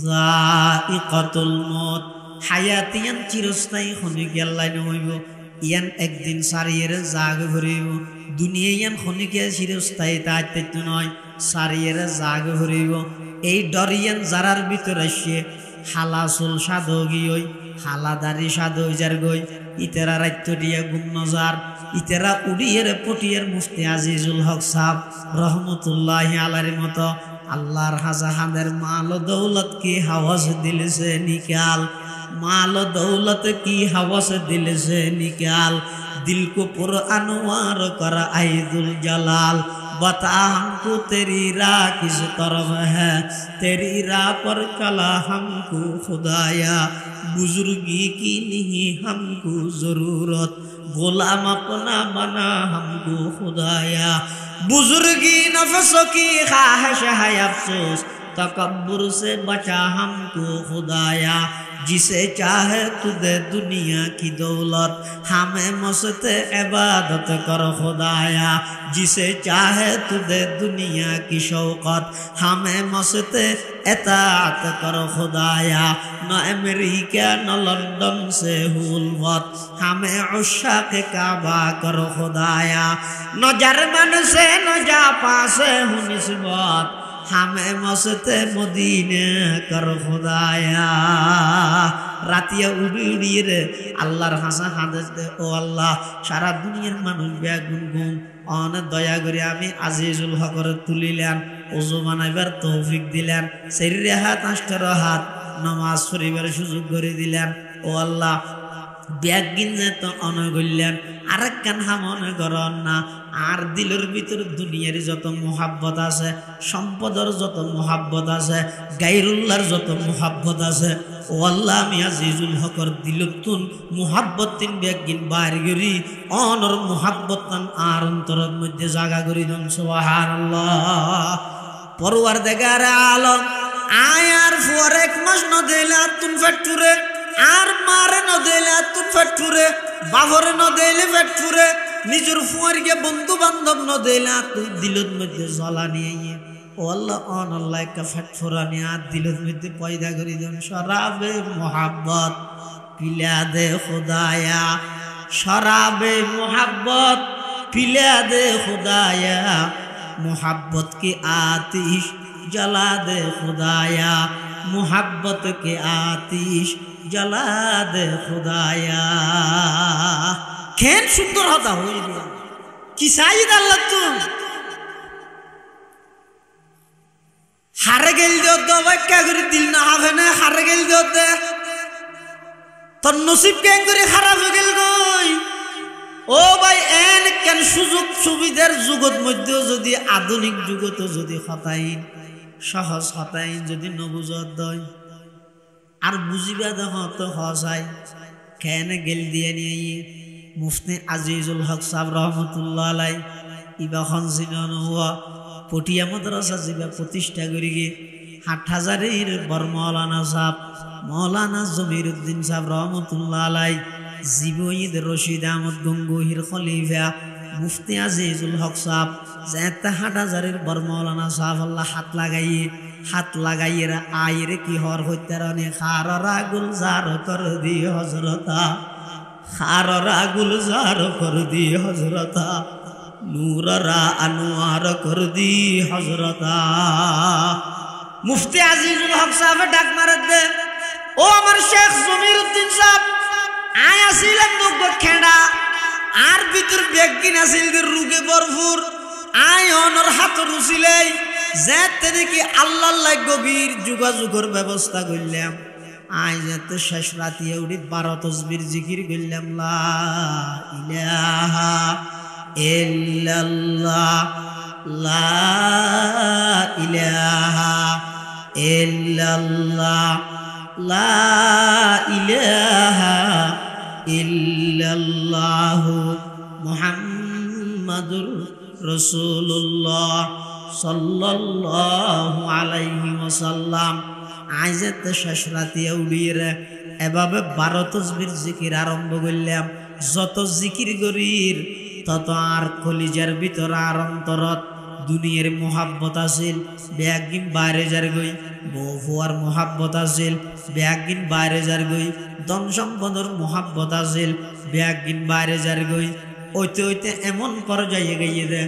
যায়িকাতুল মউত হায়াতিয়ান চিরস্থায়ী খনিক আল্লাহ নইব ইয়ান একদিন সারিয়ের জাগ ভরিব দুনিয়া ইয়ান খনিকে চিরস্থায়ী তাইতে নয় সারিয়ের জাগ ভরিব এই ডরিয়ান জারার ভিতর আসে হালাসুল সাধগী ওই হালাদারি সাধু যার গই ইতেরা রাত্য দিয়া গুম নজার ইতেরা উড়িয়ের পটিয়ের মুফতি আজিজুল হক সাহেব রহমতুল্লাহ আলাইহির মতো আল্লাহর হাজাহানের মাল দৌলত কি হাওয়াস দিলছে নিকাল মাল দৌলত কি হাওয়াস দিলছে নিকাল दिल को पुर अनवार कर आइदुल जलाल बता हमको तेरी राह किस तरफ है तेरी राह पर चला हमको खुदाया बुजुर्गी की नहीं हमको जरूरत गुलाम अपना बना हमको खुदाया बुजुर्गी नफ्सों की ख्वाहिश है अफसोस तकब्बुर से बचा हमको खुदाया जिसे चाहे तू दे दुनिया की दौलत हमें मस्त इबादत कर खुदाया जिसे चाहे तू दे दुनिया की शौकत हमें मस्त इताअत कर खुदाया न अमेरिका न लंदन से हुलवत हमें उश्शाक काबा कर खुदाया न जर्मन से न जापान से हूँ निस्बत हमें मस्त मदीने कर खुदाया रातिया उड़ी उड़िए रे अल्लाहर हासा हादेस दे ओ अल्लाह सारा दुनियार मानुष बेगुन गुम अनेक दया करे आमी আজিজুল হকর তুলিলেন ওযু বানাইবার তৌফিক দিলেন শরীরে হাত আষ্টার হাত নামাজ পড়িবার সুযোগ করে দিলেন ও আল্লাহ ব্যাগিন যেত অনগল্যান আরেক কান হামনে করন না আর দিলের ভিতর দুনিয়ার যত মোহাব্বত আছে সম্পদের যত মোহাব্বত আছে গায়রুল্লাহর যত মোহাব্বত আছে ও আল্লাহ আমি আজিজুল হকর দিলতুন মোহাব্বত তিন ব্যাগিন বাইর করি অনর মোহাব্বত তান আর অন্তরের মধ্যে জায়গা করি দন সুবহানাল্লাহ পরওয়ারদিগার আলম আয়ার পর এক মাস ন দিলা তুন ফেটুরে আর মারে ন দিলা তুন ফেটুরে বাহরে ন দিলে ফেটুরে নিজের ফুয়ারকে বন্ধু বান্ধব ন দিলা তুই দিলত মধ্যে জ্বালা নিয়ে ও আল্লাহ অন আল্লাহ কা ফেটফুরানি আর দিলত মধ্যে পয়দা করি দেন শরাবে মোহাব্বত পিলা দে খুদায়া शराबे मोहब्बत पिला दे खुदाया मोहब्बत की आतिश जला दे खुदाया मोहब्बत के आतिश जला दे खुदाया खेन सुंदर होता हो कि साइद अल्लाह तुम हारे गेल दो क्या करी दिल ना हावे ना हारे गेल दे तो नसीब कें करे खराब हो गेल गई ओ भाई एन केन सुजुग सुविधार जुगत मध्य जदि आधुनिक जुगत जदि हताइन सहज हताइन जदि नबुझत दय আর বুঝিবা দেখো তো হসাই কেন গেল দিয়ে নিয়ে মুফতি আজিজুল হক সাহেব রহমতুল্লাহ আলাই ইবা খন জিনন হুয়া পটিয়া মাদ্রাসা জিবা প্রতিষ্ঠা করি গে হাটহাজারির বর মৌলানা সাহেব মৌলানা জমিরুদ্দিন সাহেব রহমতুল্লাহ আলাই, জীবঈদ রশিদ আহমদ গঙ্গোহীর খলিফা মুফতি আজিজুল হক সাহেব, যেতে হাটহাজারির বর মৌলানা সাহেব আল্লাহ হাত লাগাইয়ে আইরে কি হর হইতারনে খাররা গুলজার কর দি হজরতা, খাররা গুলজার কর দি হজরতা, নূররা আনোয়ার কর দি হজরতা। মুফতি আজিজুল হক সাহেব ডাক মারে দে, ও আমার শেখ জমিরুদ্দিন সাহেব, আয় আসিলাম নব্য খেড়া আর ভিতর বেগিন আসিল রুগে ভরপুর, আয় অনর হাত রুচিলেই যেতে দেখি আল্লাহ গভীর যোগাযোগের ব্যবস্থা করলাম। আয় যেতে শেষ রাতে উড়ি 12 তসবির জিকির করলাম, লা ইলাহা ইল্লাল্লাহ, লা ইলাহা ইল্লাল্লাহ, লা ইলাহা ইল্লাল্লাহ, মুহাম্মাদুর রাসূলুল্লাহ সাল্লাল্লাহু আলাইহি ওয়াসাল্লাম। আইজাতে শেষ রাতে উড়িয়ে এভাবে 12 তসবির জিকির আরম্ভ করলাম। যত জিকির করির তত আর কলিজার ভিতর আর অন্তরত দুনিয়ার মোহাব্বত আছিল, বেয়াগিন বাইরে যার গই, বউফুয়ার মোহাব্বত আছিল, বেয়াগিন বাইরে যার গই, ধন সম্পদের মোহাব্বত আছিল, বেয়াগিন বাইরে যার গই। ওইতে ওইতে এমন পর্যায়ে গিয়ে দে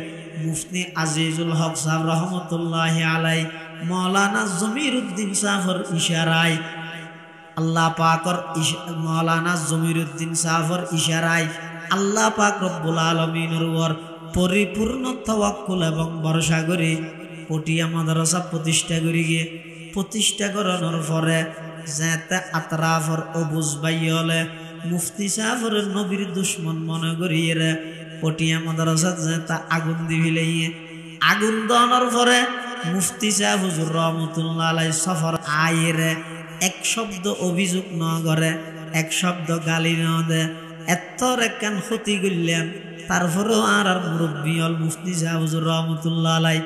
মুফতি আজিজুল হক সাহেব রহমতুল্লাহি আলাই মৌলানা জমিরুদ্দিন সাহেবের ইশারায়, আল্লাহ পাকর মৌলানা জমিরুদ্দিন সাহেবের ইশারায় আল্লাহ পাক রব্বুল আলামিনের উপর পরিপূর্ণ তাওয়াক্কুল এবং ভরসা করে পটিয়া মাদ্রাসা প্রতিষ্ঠা করি গিয়ে প্রতিষ্ঠা করানোর পরে যেতে আতরাফর অবুজ বাইলে মুফতি সাহেবের নবীর দুশ্মন মনে করিয়ে পটিয়া মাদ্রাসা যেতে আগুন দিবিলেইয়ে আগুন দেওয়ানোর পরে মুফতি সাহেব হুজুর রহমতুল্লাহ আলাই সফর আইরে এক শব্দ অভিযোগ ন করে, এক শব্দ গালি ন দে, এত একখান ক্ষতি করলেন। তারপরেও আর মুরব্বী হল মুফতি সাহেব হুজুর রহমতুল্লাহ আলাই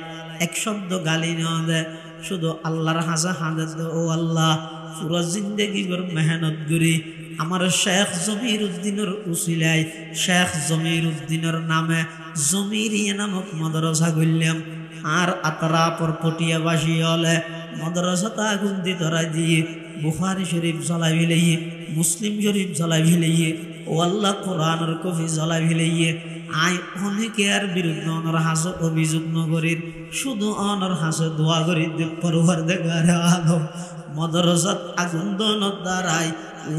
এক শব্দ গালি ন দে, শুধু আল্লাহর হাজা হাজে দে, ও আল্লাহ পুরো জিন্দগি ভর মেহনত করি আমার শেখ জমিরুদ্দিনের উসিলায় শেখ জমিরুদ্দিনের নামে জমিরিয়া নামক মাদ্রাসা করলাম। আর আতরাপর পটিয়াবাসী হলে মাদ্রাসাটা আগুন দিয়ে ধরা দিয়ে বুখারী শরীফ জ্বলাই ফেলাইয়ে, মুসলিম শরীফ জ্বলাই ফেলাইয়ে, ও আল্লাহ কোরআনের কফি জ্বলাই ফেলাইয়ে। আই অনেকে আর বিরুদ্ধে অনর হাসে অভিযোগ নগরীর, শুধু অনর হাসে দোয়া করি পরওয়ারদিগার আলম মাদ্রাসাত আগুন দনের দ্বারাই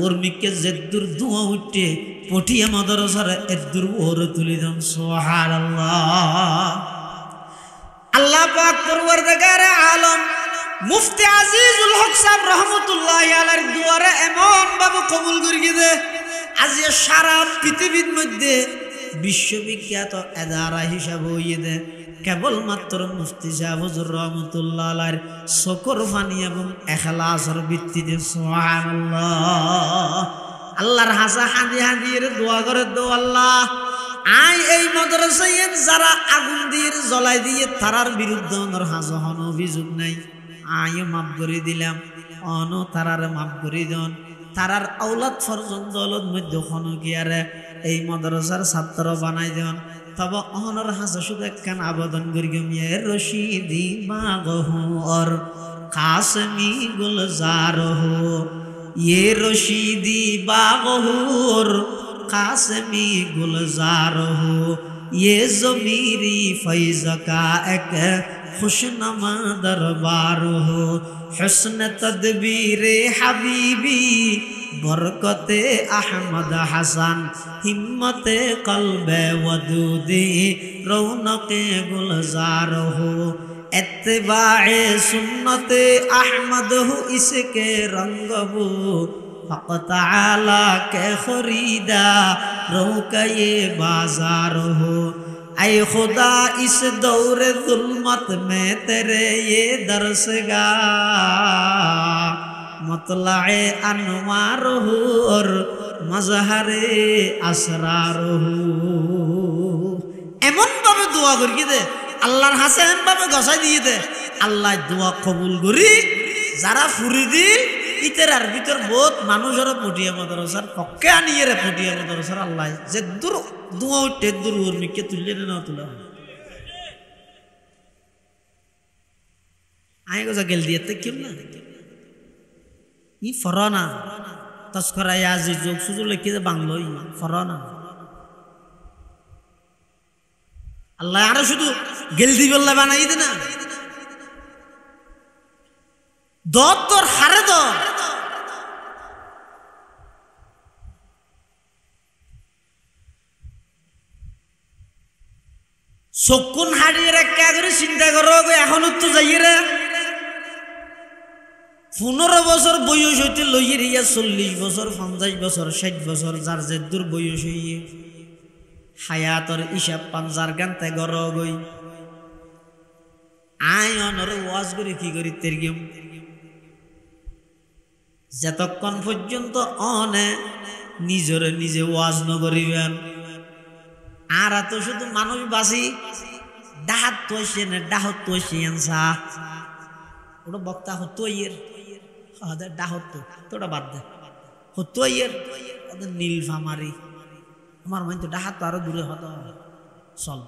ওর মিকে যেদুর দোয়া উঠে পটিয়া মাদ্রাসার এদুর ওরে তুলি দেন। সুবহানাল্লাহ। আল্লাহ পাক পরওয়ারদিগার আলম মুফতি আজিজুল হক সাহেব রহমতুল্লাহি আলাইহির দুয়ারে এমন ভাবে কবুল করিয়ে দে, আজ সারা পৃথিবীর মধ্যে বিশ্ববিখ্যাত এদারা হিসাবে হইয়ে দে কেবলমাত্র মুফতি সাহেব হুজুর রহমতুল্লাহ আলাইহির শকর ফানি এবং ইখলাসের ভিত্তিতে। সুবহানাল্লাহ। আল্লাহর হাসা হাদি হাদির দোয়া করে দো, আল্লাহ আই এই মাদ্রাসায় যারা আগুন দিয়ে জ্বলাই দিয়ে তারার বিরুদ্ধে ওনার হাসা হন অভিযোগ নাই, আইও মাফ করে দিলাম, অন তারার মাফ করে দেন। তারার আওলাদ ফরজন দলত মধ্যে হন গিয়ারে এই মাদ্রাসার ছাত্র বানাই দেন। তবে অহনর হাসা শুধু একখান আবেদন করি গিয়ে রশিদি মাগহর কাসমি গুলজার হো, ये रशीदी बागहुर कासमी गुलजार हो, ये ज़मीरी फैज़ का एक खुशनमा दरबार हो, हुस्न तदबीर हबीबी बरकत अहमद हसन, हिम्मत कल्ब वदूदी रौनक गुलजार हो, इत्तिबाए सुन्नत अहमद हो इसके रंग हो, हक़ तआला के खरीदा रो का ये बाजार हो। ऐ खुदा इस दौर जुल्मत में तेरे ये दरसगाह मतलाए अनवार हो और मजहरे असरार हो। एमन भावे दुआ करिए दे, আল্লাহর হাসেন ভাবে গসাই দিয়ে দে, আল্লাহ দোয়া কবুল করি যারা ফুরি দিল ইতের আর ভিতর বহুত মানুষের পটিয়া মাদ্রাসার পক্ষে আনিয়ে রে পটিয়া মাদ্রাসার আল্লাহ যে দূর দুয়া উঠে দূর মিকে তুললে না তুলা আয় গোজা গেল দিয়ে তে কেমন ই ফরনা তস্করা ইয়াজি যোগ সুজু লিখে যে বাংলো ই ফরনা আল্লাহ আরো শুধু গেল দি বললা বানাই দে না দত্তর হারে দর চকুন হারিয়ে রেখা করে চিন্তা করো এখনো তো যাইয়ে রে 15 বছর বয়স হইতে লইয়ে রিয়া 40 বছর 50 বছর 60 বছর যার যে দূর বয়স হইয়ে হায়াতর হিসাব পাঞ্জার গানতে গর গই আয় অনরে ওয়াজ করে কি করি তের গেম যতক্ষণ পর্যন্ত অনে নিজরে নিজে ওয়াজ নগরিবেন আর এত শুধু মানুষ বাসি ডাহাত তো না ডাহত তো আনসা ওটা বক্তা হতো ইয়ের ডাহত তো তোটা বাদ দে হতো ইয়ের ওদের নীলফামারি আমার মনে তো ডাহাত তো আরো দূরে হতো চল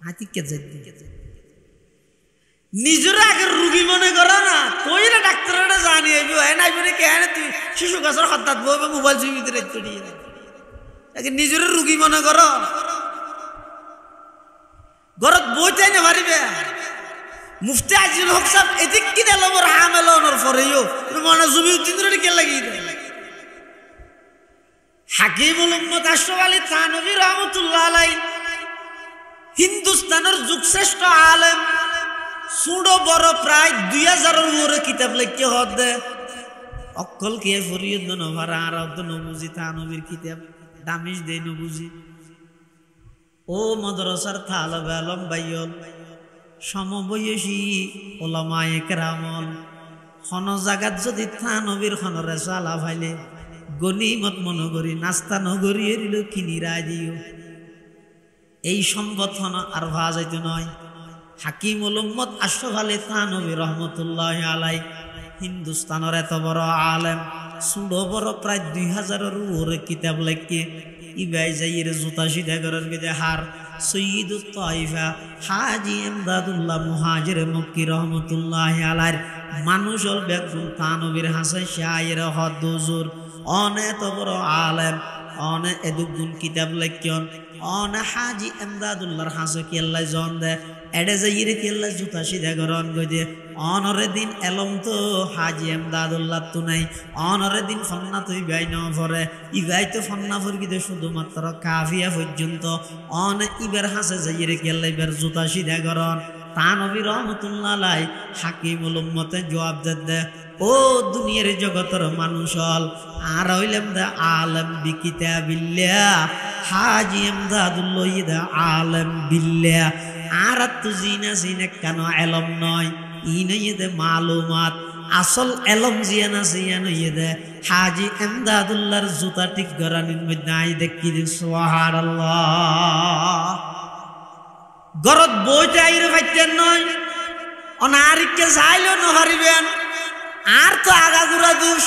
হাতিকে নিজের আগের রুগী মনে করো না কইরা ডাক্তাররা জানি নাই বলে কেন তুই শিশু গাছের হঠাৎ বলবে মোবাইল ছবিতে রেখে দিয়ে নিজের রুগী মনে করো ঘরত বইতে না পারিবে মুফতি আজিল হক সাহেব এদিক কি দিল মোর হামেল ওনর ফরেও মনে জমি উদ্দিনের কে লাগিয়ে দেয় হাকিমুল উম্মত আশরাফ আলী থানভী রহমাতুল্লাহ আলাইহি হিন্দুস্তানের যুগশ্রেষ্ঠ আলেম সুড়ো বড় প্রায় 2000 উপরে কিতাব লিখে হদ দে অক্কল কে ফরিয়দ নভারা আর নবুজি থানভীর কিতাব দামিশ দে নবুজি ও মাদ্রাসার তালেব আলম ভাইয়ল সমবয়সী ওলামায়ে কেরামল খন জাগাত যদি থানভীর খনরে চালা ফাইলে গনিমত মনগরি নাস্তা নগরি এরিল কিনিরা দিও এই সম্বধন আর ভা যাইতে নয় হাকিমুল উম্মত আশরাফ আলী থানভী রহমতুল্লাহ আলাই হিন্দুস্তানের এত বড় আলেম সুড়ো বড় প্রায় 2000 উপরে কিতাব লেখে ইবাই যাইয়ের জুতা সিধা করার গেছে হার সৈয়দুত তাইফা হাজি এমদাদুল্লাহ মুহাজির মক্কি রহমতুল্লাহ আলাইহির মানুষল বেগুন থানভীর হাসান শায়ের হদ হুজুর অনেক বড় আলেম অনে এদুগুন কিতাব লেখিয়ন অনে হাজি এমদাদুল্লাহর হাসে কি আল্লাহ জন দে এডে যাইয়ের কি আল্লাহ জুতা সিধা করন গজে অনরে দিন এলম তো হাজি এমদাদুল্লাহ তো নাই অনরে দিন ফন্না তুই গাই ন পরে ইগাই তো ফন্না ফরগিতে শুধুমাত্র কাফিয়া পর্যন্ত অন ইবের হাসে যাইয়ের কি আল্লাহ ইবের জুতা সিধা করন থানভী রহমতুল্লাহ আলাইহি হাকিমুল উম্মতে জবাব দে ও দুনিয়ার জগতের মানুষ হল আর হইলাম দা আলেম বিকিতাবিল্লাহ হাজি এমদাদুল্লাহ দা আলেম বিল্লাহ আর তো জিনা জিনে কেন এলম নয় ইনে মালুমাত আসল এলম জিয়ানা জিয়ানো দে হাজি এমদাদুল্লাহর জুতা ঠিক গরানির মধ্যে আই দেখি দিন সুবহানাল্লাহ গরত বইতে আইরে ফাইতেন নয় অনারিককে চাইলেও নহারিবেন আর তো আগাগুড়া দোষ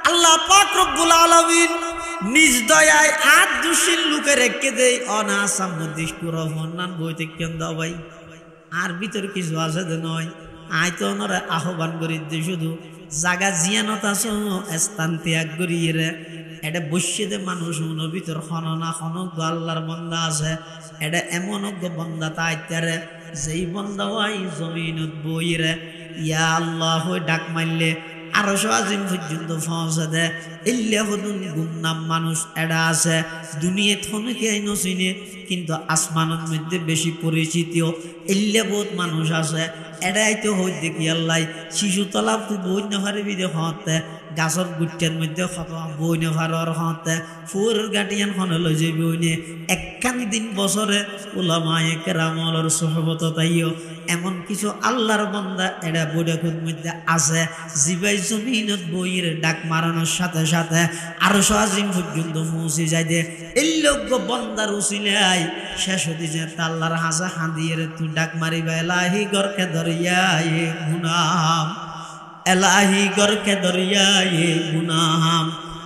আল্লাহ পাক রব্বুল আলামিন নিজ দয়ায় আর দোষীর লোকে রেখে দেয় অনাসাম দৃষ্টির ফন্নান বইতে কেন দাও ভাই আর ভিতর কিছু আছে যে নয় আই তো ওনারা আহ্বান করি যে শুধু জাগা জিয়ানত আছো স্থান ত্যাগ করিয়ে রে এটা বসে দে মানুষ মনের ভিতর খননা খনক আল্লাহর বন্দা আছে এটা এমন বন্দা তাইতারে যেই বন্দা ওই জমিনত বই রে ইয়া আল্লাহ ডাক মারলে আরশ আজিম পর্যন্ত পৌঁছে দে ইল্লা হুদুন গুমনাম মানুষ এটা আছে দুনিয়া থনকে আইনো চিনে কিন্তু আসমানের মধ্যে বেশি পরিচিত ইল্লা বহুত মানুষ আছে এটাই তো হই দেখি আল্লাহ শিশু তলাপ তুই বই না পারবি দে হতে গাছর গুটের মধ্যে বই না পারার হতে ফুর গাটিয়ান খনে লই যাবি ওইনে একখান দিন বছরে উলামায়ে কেরামলের সোহবত তাইও এমন কিছু আল্লাহর বান্দা এটা বৈঠকের মধ্যে আছে জিবাই জমিনত বইয়ের ডাক মারানোর সাথে সাথে আরশ আজিম পর্যন্ত পৌঁছে যায় দে এই লোক বন্দার উসিলাই শেষ হতে যে আল্লাহর হাসা হাঁদিয়ে তুই ডাক মারিবা এলাহি গরকে ধরিয়া গুনাম এলাহি গর কে দরিয়ায়ে গুনাহাম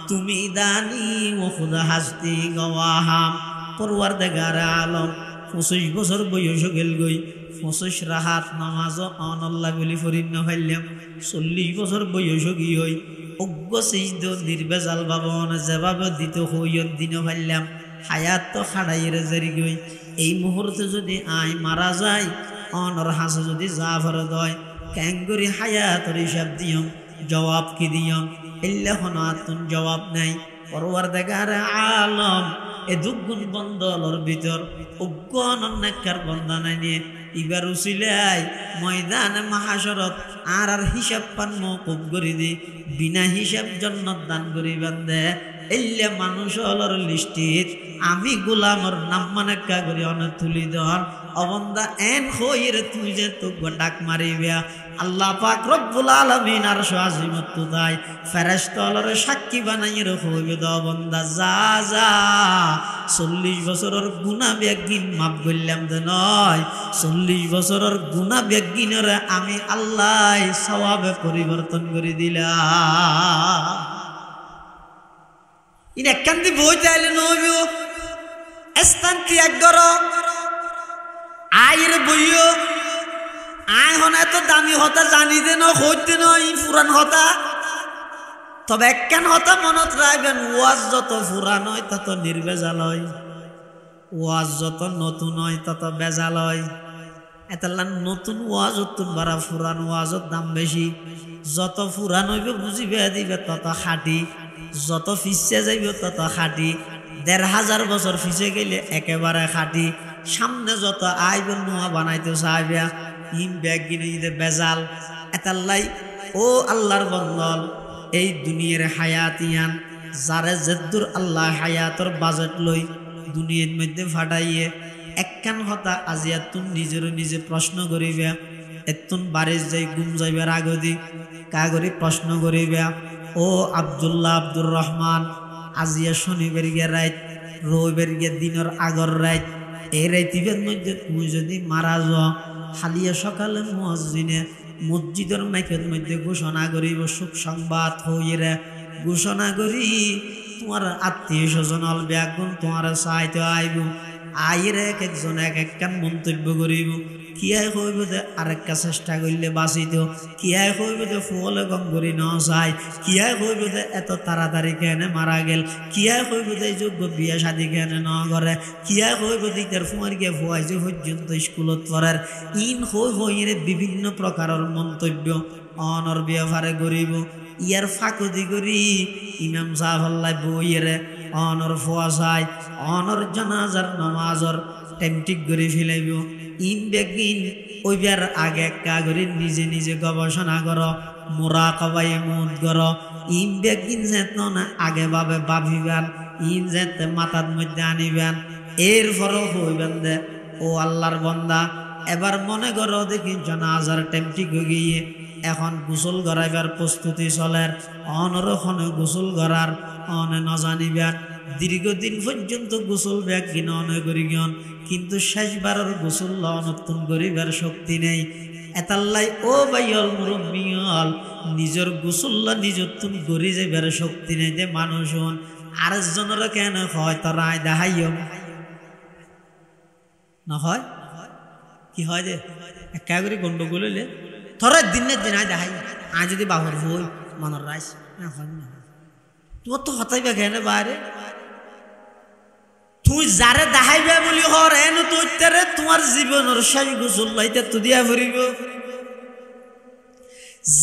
তুমি দানি ও খুদা হাস্তি গওয়াহাম পরওয়ারদিগার আলম 25 বছর বয়স গেল গই 25 রাহাত নামাজ অনল্লাহ বলি ফরিন্ন ফাইলাম 40 বছর বয়স গি হই অজ্ঞ সিজদ নির্বেজাল বাবন জবাব দিত হইয়ত দিন ফাইলাম হায়াত তো খাড়াইরে জারি গই এই মুহূর্তে যদি আয় মারা যায় অনর হাসে যদি জাফর দয় ক্যাঙ্গুরি হায়াতর হিসাব দিয়ম জবাব কি দিয়ম ইল্লাহন আতুন জবাব নাই পরওয়ারদিগার আলম এ দুগুণ বন্দলর ভিতর অজ্ঞ অনন্যাকার বন্দা নাই নিয়ে ইবার উসিলাই ময়দানে মাহাশরত আর হিসাব পান মওকুফ করি দি বিনা হিসাব জান্নাত দান করিবেন দে এল্লে মানুষ হলর লিস্টিত আমি গোলামর নাম মানে কাগরি অনে তুলি দন অবন্দা এন হইরে তুই যে তো ডাক মারিবা আল্লাহ পাক রব্বুল আলামিন আর আজিমত তুদাই ফেরেশতা হলর সাক্ষী বানাইয়ে হইবে দ বন্দা যা যা 40 বছরের গুনাহ বেগিন মাফ করলাম দে নয় 40 বছরের গুনাহ বেগিনরে আমি আল্লাহ সওয়াবে পরিবর্তন করে দিলাম ইনে কান্দি বইতে আইলে নইবো স্থান ত্যাগ করো আইরে বইও আয় হন এত দামি হতা জানি দে ন হইতে নই পুরান হতা তবে একখান হতা মনত রাখবেন ওয়াজ যত পুরান হয় তত নির্বেজাল হয় ওয়াজ যত নতুন হয় তত বেজাল হয় এতলা নতুন ওয়াজ তুন বারা পুরান ওয়াজের দাম বেশি যত পুরান হইবে বুঝিবে দিবে তত খাঁটি যত ফিসে যাইবে তত খাঁটি 1500 বছর ফিসে গেলে একেবারে খাঁটি সামনে যত আইবে নোয়া বানাইতে চাইবে ইম ব্যাগ কিনে দিতে বেজাল এতাল্লাই ও আল্লাহর বন্দল এই দুনিয়ার হায়াতিয়ান যারে যেদুর আল্লাহ হায়াতর বাজেট লই দুনিয়ার মধ্যে ফাটাইয়ে একখান হতা আজিয়া তুম নিজের নিজে প্রশ্ন করিবে এতুন বারিশ যাই গুম যাইবার আগদি কাগরি প্রশ্ন করিবে ও আব্দুল্লাহ আব্দুর রহমান আজিয়া শনিবার গিয়ে রাত রবিবার গিয়ে দিনের আগর রাত এই রাতিবের মধ্যে তুমি যদি মারা যাও হালিয়া সকালে মুয়াজ্জিনে মসজিদের মাইকের মধ্যে ঘোষণা করিব সুখ সংবাদ হইরে ঘোষণা করি তোমার আত্মীয় স্বজন অলবে এখন তোমার চাইতে আইব আইরে এক একজন এক একখান মন্তব্য করিব কিয়াই হইব যে আরেকটা চেষ্টা করলে বাঁচিত কিয়াই হইব যে ফুলে গম করি ন চাই কিয়াই হইব যে এত তাড়াতাড়ি কেনে মারা গেল কিয়াই হইব যে যোগ্য বিয়া শাদী কেনে ন করে কিয়াই হইব যে তার ফুয়ার গিয়ে ফুয়াই যে পর্যন্ত স্কুলত পড়ার ইন হইরে বিভিন্ন প্রকারের মন্তব্য অনর ব্যাপারে করিব ইয়ার ফাঁকতি করি ইমাম সাহেব বইয়েরে অনর ফুয়া চাই অনর জানাজার নামাজর টেমটিক করে ফেলাইব ইন বেগিন ওইবার আগে কাগরি নিজে নিজে গবেষণা করো মুরাকাবাই মুদ করো ইন বেগিন যেত না আগে ভাবে ভাবিবেন ইন যেতে মাথার মধ্যে আনিবেন এরপরও হইবেন দে ও আল্লাহর বন্দা এবার মনে করো দেখি জানাজার টেমটিক গিয়ে এখন গোসল করাইবার প্রস্তুতি চলের অনরক্ষণে গোসল করার অনে ন জানিবেন দীর্ঘদিন পর্যন্ত গোসল ব্যাগ কিনা অনে করি গিয়ন কিন্তু শেষবারের গোসল নতুন করিবার শক্তি নেই এতাল্লাই ও ভাইয়ল মুরব্বিয়ল নিজের গোসল্লা নিজের তুন গড়ি যাইবার শক্তি নেই যে মানুষ হন আরেকজনের কেন হয় তারা আয় দেখাইও না হয় কি হয় যে একা করে গন্ডগোল হইলে থর দিনের দিন আয় দেখাই আয় যদি বাবর হই মনের রাইস তোমার তো হতাইবা কেন বাইরে তুই যারে দেখাইবে বলি হর এন তোরে তোমার জীবনের শেষ গোসল লাইতে তো দিয়া ফুরিব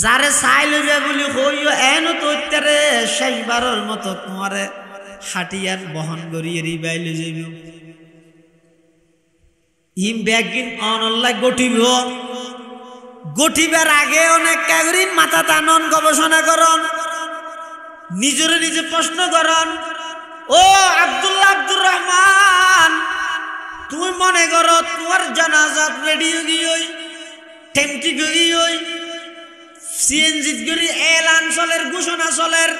যারে চাই লইবে বলি হইও এন তোরে শেষবারের মতো তোমারে হাটিয়ান বহন করিয়ে রিবাই লই যাইব ইম ব্যাগিন অনল্লাই গঠিবার আগে অনেক কাগরিন মাথা টানন গবেষণা করন নিজের নিজে প্রশ্ন করন ও আব্দুল্লাহ আব্দুর রহমান তুমি মনে করো তোমার জানাজাত রেডি গিয়ে টেমটি গিয়ে সিএনজি গড়ি এলান চলের ঘোষণা চলের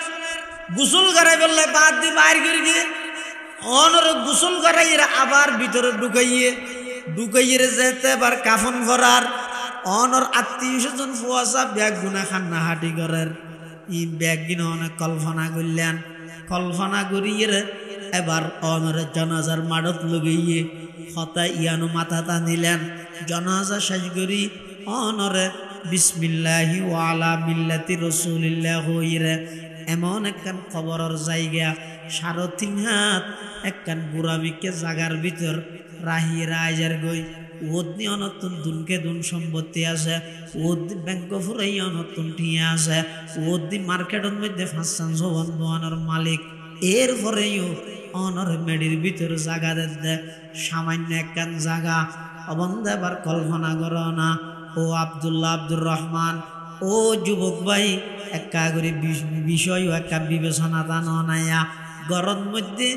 গোসল করাই বললে বাদ দিয়ে বাইর করে গিয়ে অনর গোসল করাই আবার ভিতরে ঢুকাইয়ে যেতে আবার কাফন ভরার অনর আত্মীয় স্বজন ফুয়াশা ব্যাগ গুনা খান্না হাঁটি করের ই ব্যাগ গিনা অনেক কল্পনা করলেন কল্পনা করিয়ে এবার অনরের জনাজার মাড়ত লগাইয়ে হতা ইয়ানো মাথা টানিলেন জনাজা শেষ করি অনরে বিসমিল্লাহি ওয়ালা মিল্লাতি রসুলিল্লাহ হইরে এমন একখান খবরের জায়গা 3.5 হাত একখান বুড়ামিকে জাগার ভিতর রাহিয়ে রাইজার গই ওদনি অনতুন দুনকে দুন সম্পত্তি আছে ওদি ব্যাংক ফুরাই অনতুন টিয়া আছে ওদি মার্কেটের মধ্যে 500 দোয়ানোর মালিক এরপরেও অনর মেডির ভিতর জাগা দে সামান্য একখান জাগা অবন্ধে আবার কল্পনা করো না ও আব্দুল্লাহ আব্দুর রহমান ও যুবক ভাই একা করে বিষয় একা বিবেচনা তা নাইয়া গরম মধ্যে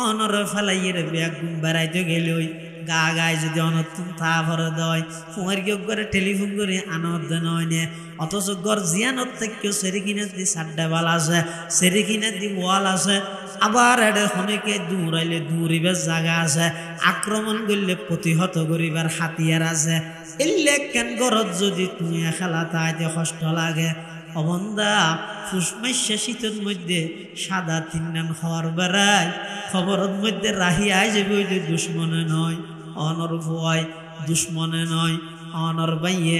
অনর ফেলাইয়ের ব্যাগ বেড়াইতে গেলে ওই গা গায়ে যদি অনতুন তা ভরে দেয় ফোঁয়ের কেউ করে টেলিফোন করে আনন্দ নয় নে অথচ গর জিয়ানত থেকে সেরি কিনে দি সাড্ডা বাল আছে সেরি কিনে দি ওয়াল আছে আবার এডে অনেকে দৌড়াইলে দৌড়িবার জায়গা আছে আক্রমণ করলে প্রতিহত করিবার হাতিয়ার আছে এলে কেন গরত যদি তুমি খেলা তাইতে কষ্ট লাগে অবন্ধা ফুসমাইশা শীতের মধ্যে সাদা 3 নাম হওয়ার বেড়ায় খবরের মধ্যে রাহি আয় যাবে ওই দুশ্মনে নয় অনর ভয় দুশ্মনে নয় অনর বাইয়ে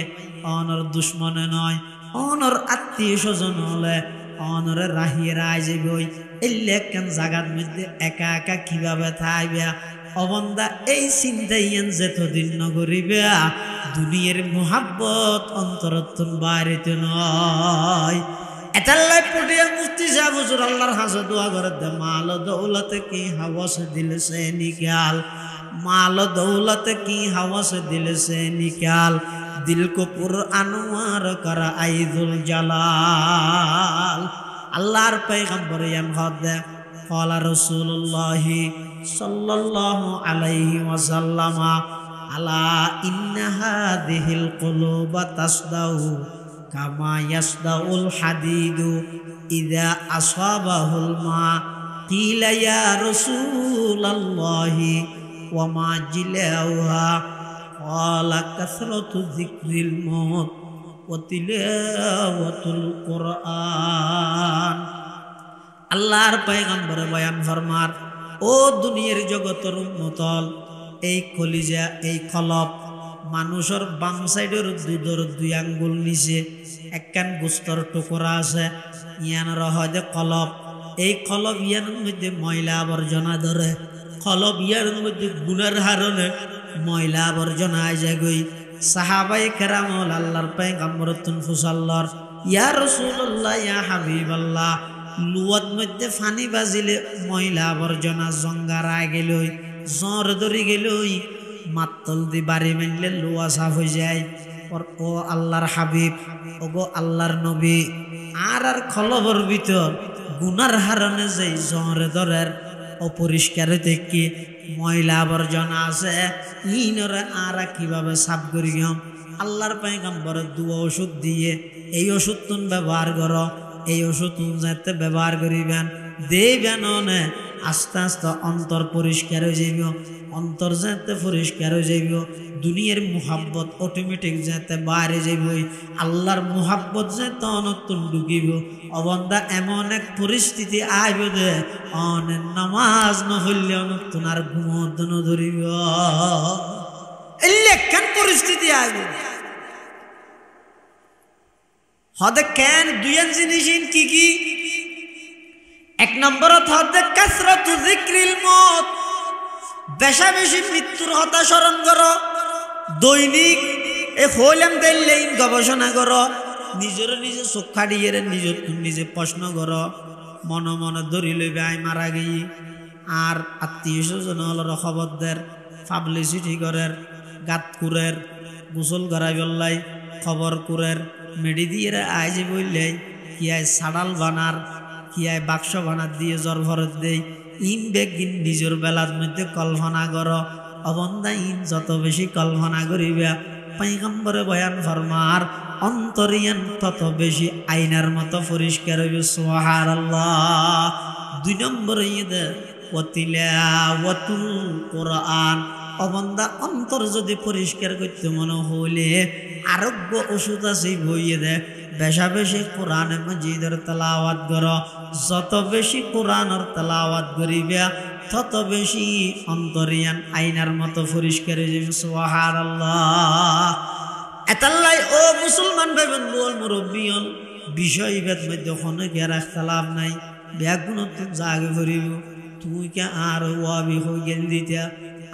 অনর দুশ্মনে নয় অনর আত্মীয় স্বজন হলে অনরে রাহিয়ে রায় যাবে ওই এলে কেন জাগার মধ্যে একা একা কিভাবে থাকবে অবন্ধা এই চিন্তাইয়েন যেতদিন নগরিবে দুনিয়ার মোহাব্বত অন্তরত্তন বাইরেতে নয় এটাল্লাই পটিয়া মুফতি সাহেব হুজুর আল্লাহর হাজে দোয়া করে দে মাল দৌলতে কি হাওয়াস দিল সে নিকাল মাল দৌলতে কি হাওয়াস দিল সে নিকাল দিল কো পুর আনোয়ার করা আইদুল জালাল আল্লাহর পয়গম্বর ইয়াম হদে قال رسول الله صلى الله عليه وسلم ألا إن هذه القلوب تصدع كما يصدع الحديد إذا أصابه الماء قيل يا رسول الله وما جلاؤها قال كثرة ذكر الموت وتلاوة القرآن আল্লাহর পয়গম্বর বয়ান ফরমার ও দুনিয়ার জগতের উম্মতল এই কলিজা এই কলব মানুষের বাম সাইডের দুধর 2 আঙ্গুল নিচে একখান গোস্তর টুকরা আছে ইয়ান রহদে কলব এই কলব ইয়ানের মধ্যে ময়লা আবর্জনা ধরে কলব ইয়ানের মধ্যে গুনার হারণে ময়লা আবর্জনা আয় গই সাহাবায়ে কেরাম আল্লাহর পয়গম্বর তুন ফুসাল্লার ইয়া রাসূলুল্লাহ ইয়া হাবিবাল্লাহ লুয়াত মধ্যে ফানি বাজিলে ময়লা আবর্জনা জঙ্গারায় গেলই জ্বর ধরে গেলই মাত্তল দি বাড়ি মানলে লুয়া সাফ হয়ে যায় ও আল্লাহর হাবিব ও গো আল্লাহর নবী আর খলবর ভিতর গুনার হারণে যে জ্বরে ধরের অপরিষ্কার থেকে ময়লা আবর্জনা আছে ইনরে আর কিভাবে সাফ করি আল্লাহর পয়গম্বর 2 ওষুধ দিয়ে এই ওষুধ তুন ব্যবহার করো এই ওষুধ যাতে ব্যবহার করিবেন দেবেন আস্তে আস্তে অন্তর পরিষ্কার হয়ে যাইব অন্তর যাতে পরিষ্কার হয়ে যাইব দুনিয়ার মোহাব্বত অটোমেটিক যাতে বাইরে যাইব আল্লাহর মোহাব্বত যাতে অনতুন ঢুকিব অবন্ধা এমন এক পরিস্থিতি আইব যে অনেক নামাজ নহলে অনতুন আর ঘুমত ধরিব এলেখান পরিস্থিতি আইব হদে কেন 2 জিনিস কি কি 1 নম্বরত হদে কাসরাতু যিকরিল মউত বেশা বেশি মৃত্যুর কথা স্মরণ করো দৈনিক এ হইলাম দিলে গবেষণা করো নিজের নিজে চোখা দিয়ে নিজে প্রশ্ন করো মনে মনে ধরি লইবে আই মারা গেই আর আত্মীয় স্বজন হল খবরদের পাবলিসিটি করের গাত কুরের গোসল করাই বললাই খবর কুরের মেডি দিয়ে আয় যে বললে কি আয় সাড়াল বানার কি আয় বাক্স বানার দিয়ে জ্বর ভরত দেয় ইন বেগিন নিজের বেলার মধ্যে কল্পনা করো অবন্ধা ইন যত বেশি কল্পনা করিবে পয়গম্বরে বয়ান ফরমার অন্তরিয়ান তত বেশি আইনার মতো পরিষ্কার হইবে সুবহানাল্লাহ 2 নম্বরে ওয়াতিলাওয়াতুল কোরআন অবন্দা অন্তর যদি পরিষ্কার করতে মনে হইলে আরোগ্য ওষুধ আছে বইয়ে দে বেশা বেশি কোরআনে মাজিদের তেলাওয়াত করো যত বেশি কোরআনের তেলাওয়াত করিবে তত বেশি অন্তরিয়ান আইনার মতো পরিষ্কার হয়ে যাবে সুবহানাল্লাহ এতাল্লাই ও মুসলমান ভাই বন্ধু মুরব্বী বিষয় ভেদ মধ্যে অনেকের ইখতিলাফ নাই ব্যাগুণ তুই জাগে করিব তুই কে আর ওয়াবি হয়ে গেল দিতা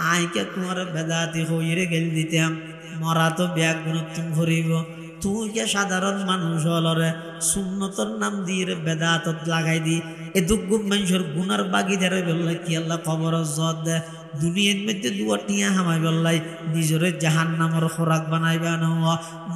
আই কে তোমার বেদাতি হয়ে গেল দিতাম মরা তো ব্যাগুণ তুমি করিব তুই কে সাধারণ মানুষ হলরে সুন্নতর নাম দিয়ে বেদাতত লাগাই দি এ দুঃখ মানুষের গুনার বাগিদারে বললে কি আল্লাহ খবর জদ দে দুনিয়ার মধ্যে দুয়া টিয়া হামাই বললাই নিজরে জাহান্নামের খোরাক বানাইবা না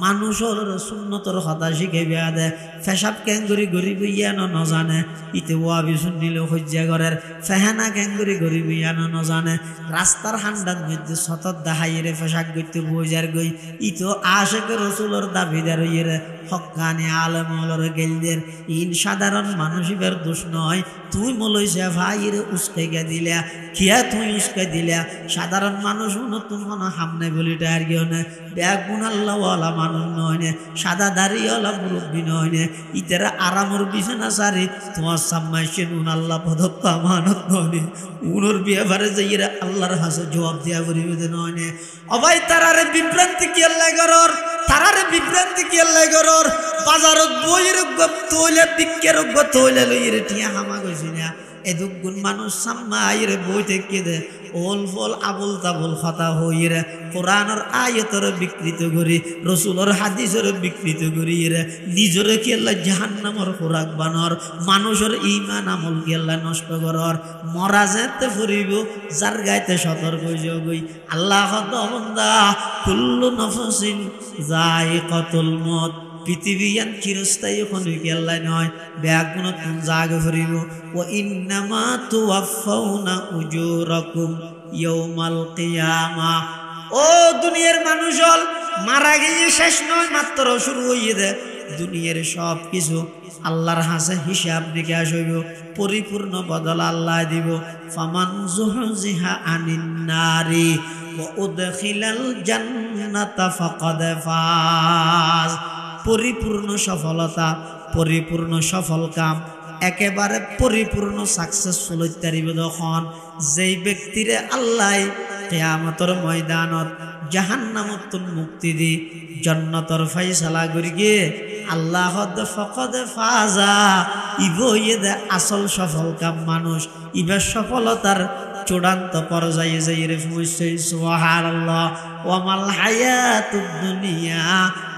মানুষ হলর সুন্নতর কথা শিখাইবা দে ফেসাব ক্যাঙ্গুরি গরিব ইয়ানো ন জানে ইতে ওয়াবি শুনিলে হজ্জা ঘরের ফেহানা ক্যাঙ্গুরি গরিব ইয়ানো ন জানে রাস্তার হান্ডার মধ্যে সতত দেখাইরে ফেসাক গইতে বইজার গই ইতো আশেকে রসুলর দাবিদার ইয়েরে হক্কানি আলেম হলর গেলদের ইন সাধারণ মানুষের দোষ নয় তুই মলইছে ভাইরে উস্কাইয়া দিলা কিয়া তুই উস্কাই দিলা সাধারণ মানুষ নতুন কোনো হামনে বলিটা আর কেউ না ব্যাগ গুণাল্লাওয়ালা মানুষ নয় নে সাদা দাড়িওয়ালা মুরব্বী নয় নে ইতারা আরামর বিছানা সারি তোমার সাম্মাইছে নুন আল্লাহ প্রদত্ত আমানত নয় নে উনোর বিয়েবারে যাইরা আল্লাহর হাসে জবাব দিয়া করিবে নয় নে অবাই তারারে বিভ্রান্তি কি আল্লাহ করর তারারে বিভ্রান্তি কি আল্লাহ করর বাজারত বইয়ের গপ তোলে বিক্কের গপ তোলে লইরে টিয়া হামা কইছি না এদুগুন মানুষ সাম্মাইরে বই থেকে দে ওল ফল আবুল তাবুল কথা হইরে কোরআনের আয়াতের বিকৃত করি রসুলের হাদিসের বিকৃত করি রে নিজের কেল্লা জাহান্নামের খোরাক বানর মানুষের ঈমান আমল কেল্লা নষ্ট করর মরা যেতে ফুরিব যার গাইতে সতর্ক হই আল্লাহ বান্দা কুল্লু নফসিন যায়িকাতুল মউত পৃথিবীয়ান চিরস্থায়ী ক্ষণিক আল্লাহ নয় ব্যাগুণ তুমি জাগে ফুরিব ও ইন্নামা তুওয়াফাউনা উজুরাকুম ইয়াউমাল কিয়ামা ও দুনিয়ার মানুষ হল মারা গিয়ে শেষ নয় মাত্র শুরু হইয়ে দে দুনিয়ার সব কিছু আল্লাহর হাসে হিসাব নিকাশ হইব পরিপূর্ণ বদল আল্লাহ দিব ফামান যুহজিহা আনিন নারি ওয়া উদখিলাল জান্নাতা ফাকাদ ফাজ পরিপূর্ণ সফলতা পরিপূর্ণ সফল কাম একেবারে পরিপূর্ণ সাকসেসফুল হইতারিব তখন যেই ব্যক্তিরে আল্লাহ কিয়ামতের ময়দানত জাহান্নামত মুক্তি দি জান্নাতের ফয়সালা করি গিয়ে আল্লাহ ফাকাদ ফাজা ইবয়ে দে আসল সফল কাম মানুষ ইবে সফলতার চূড়ান্ত পর্যায়ে যাইরে পৌঁছে সুবহানাল্লাহ ওয়া মাল হায়াতুদ দুনিয়া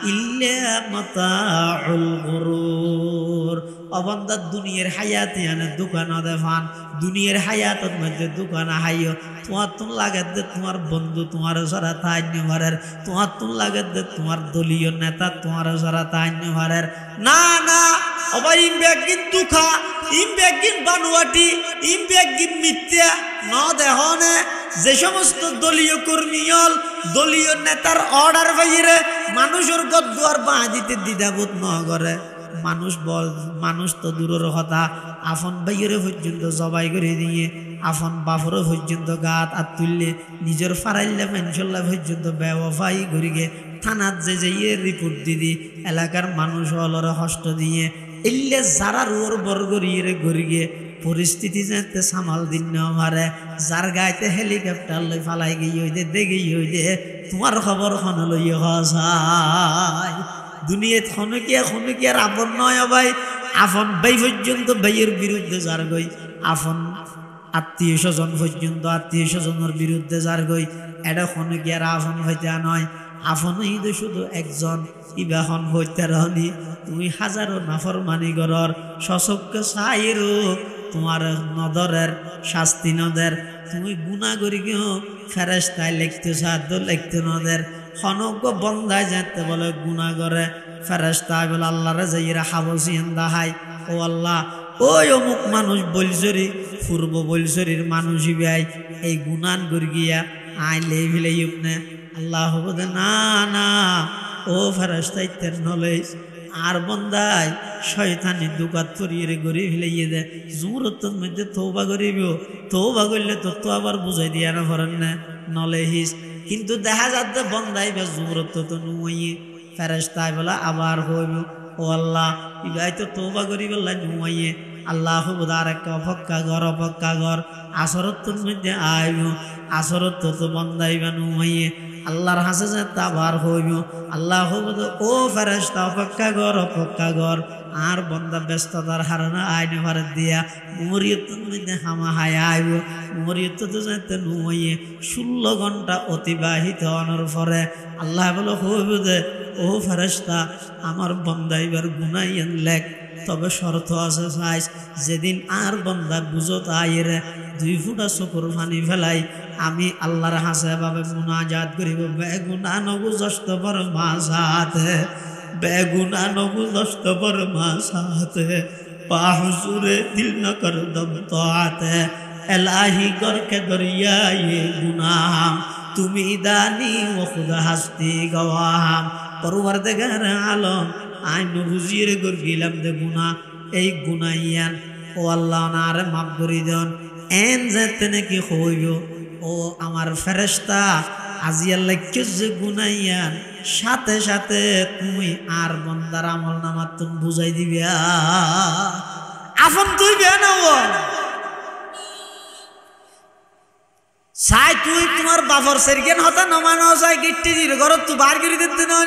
ইল্লা মাতাউল গুরুর অবন্দা দুনিয়ার হায়াতে আনে দোকান দেফান দুনিয়ার হায়াতের মধ্যে দোকান হাইও তোমার তুম লাগে দে তোমার বন্ধু তোমার সারা তাইন্য ঘরের তোমার তুম লাগে দে তোমার দলীয় নেতা তোমার সারা তাইন্য ঘরের না না অবাই ইমবেগিন দুখা ইমবেগিন বানুয়াটি ইমবেগিন মিথ্যা ন দেহনে যে সমস্ত দলীয় কর্মীল দলীয় নেতার অর্ডার বাইরে মানুষের গদ্দুয়ার বাঁ দিতে দ্বিধাবোধ ন করে মানুষ তো দূরের কথা আফন বাইরে পর্যন্ত জবাই করে দিয়ে আফন বাফরও পর্যন্ত গাত আর তুললে নিজের ফারাইলে মেনশল্লা পর্যন্ত ব্যবসায়ী ঘুরিগে থানাত যে যাইয়ে রিপোর্ট দিদি এলাকার মানুষ হলরে হস্ত দিয়ে এলে যারা রোর বর্গরিয়ে ঘুরিগে পরিস্থিতি যাতে সামাল দিন আমারে যার গাইতে হেলিকপ্টার লই ফালাই গিয়ে হইতে দেখি হইতে তোমার খবর খন লই হসাই দুনিয়াত খনকিয়ার আপন নয় ভাই আপন ভাই পর্যন্ত ভাইয়ের বিরুদ্ধে যার গই আপন আত্মীয় স্বজন পর্যন্ত আত্মীয় স্বজনের বিরুদ্ধে যার গই এটা খনকিয়ার আপন হইতে নয় আপন ঈদ শুধু একজন ইবাহন হইতে রহনি তুমি হাজারো নাফরমানি গরর সশক্য সাইরো তোমার নদরের শাস্তি নদের তুমি গুণা করি গিয়েও ফেরেশতায় লিখতে সাধ্য লিখতে নদের খনক বন্ধায় যেতে বলে গুণা করে ফেরেশতায় বলে আল্লাহরে যাইরা হাবসিয়ান দাহাই ও আল্লাহ ওই অমুক মানুষ বলছরি পূর্ব বলছরির মানুষই ভাই এই গুণান করি গিয়া আইলে ভিলে ইবনে আল্লাহ বলে না না ও ফেরেশতায় তের নলেজ আর বন্দায় শয়তানি দুকাত করিয়ে গড়ি ফেলাইয়ে দেয় জুরতর মধ্যে তৌবা করিব তৌবা করলে তো আবার বুঝাই দিয়া না পারেন না নলেহিস কিন্তু দেখা যাচ্ছে বন্দাই বা জুমরত তো নুয়ে ফেরেশতায় বলা আবার হইব ও আল্লাহ ইবাই তো তওবা করি বললা নুয়ে আল্লাহ বুদার একটা অপেক্ষা ঘর আসরতর মধ্যে আইব আসরত তো বন্দাইবা নুয়ে আল্লাহর হাসে যাতে আবার হইব আল্লাহ ও ফেরেশতা অপেক্ষা ঘর আর বন্দা ব্যস্ততার হারানা আইনে ভারত দিয়া মরিয়তের মধ্যে হামা হায় আইব মরিয়ত তো যাতে নুয়ে 16 ঘন্টা অতিবাহিত হওয়ার পরে আল্লাহ বলে হইব যে ও ফেরেশতা আমার বন্দা এবার গুনাইয়েন লেখ তবে শর্ত আছে চাইস যেদিন আর বন্দা বুঝত আইরে 2 ফুটা চকুর পানি ফেলাই আমি আল্লাহর হাসে ভাবে মুনাজাত করিব বেগুনা নবুজস্ত পর মাসাতে বেগুনা নবুজস্ত পর মাসাতে পাহুজুরে দিল ন কর দম তোআতে এলাহি কর কে দরিয়া ये গুনাহ তুমি দানি ও খুদা হাস্তি গওয়াহ পরওয়ারদিগার আলম আই নবুজির গর গিলাম দে গুনাহ এই গুনাইয়ান ও আল্লাহ নারে মাফ করি দেন এন যেতে নাকি হইব ও আমার ফেরেশতা আজি আল্লাহ কে যে গুনাইয়ান সাথে সাথে তুমি আর বন্দার আমল নামা তুমি বুঝাই দিবিয়া আফন তুই বেনাও সাই তুই তোমার বাফর সেরগেন হতা নমানো সাই গিট্টি দির ঘর তুই বার করে দিতে না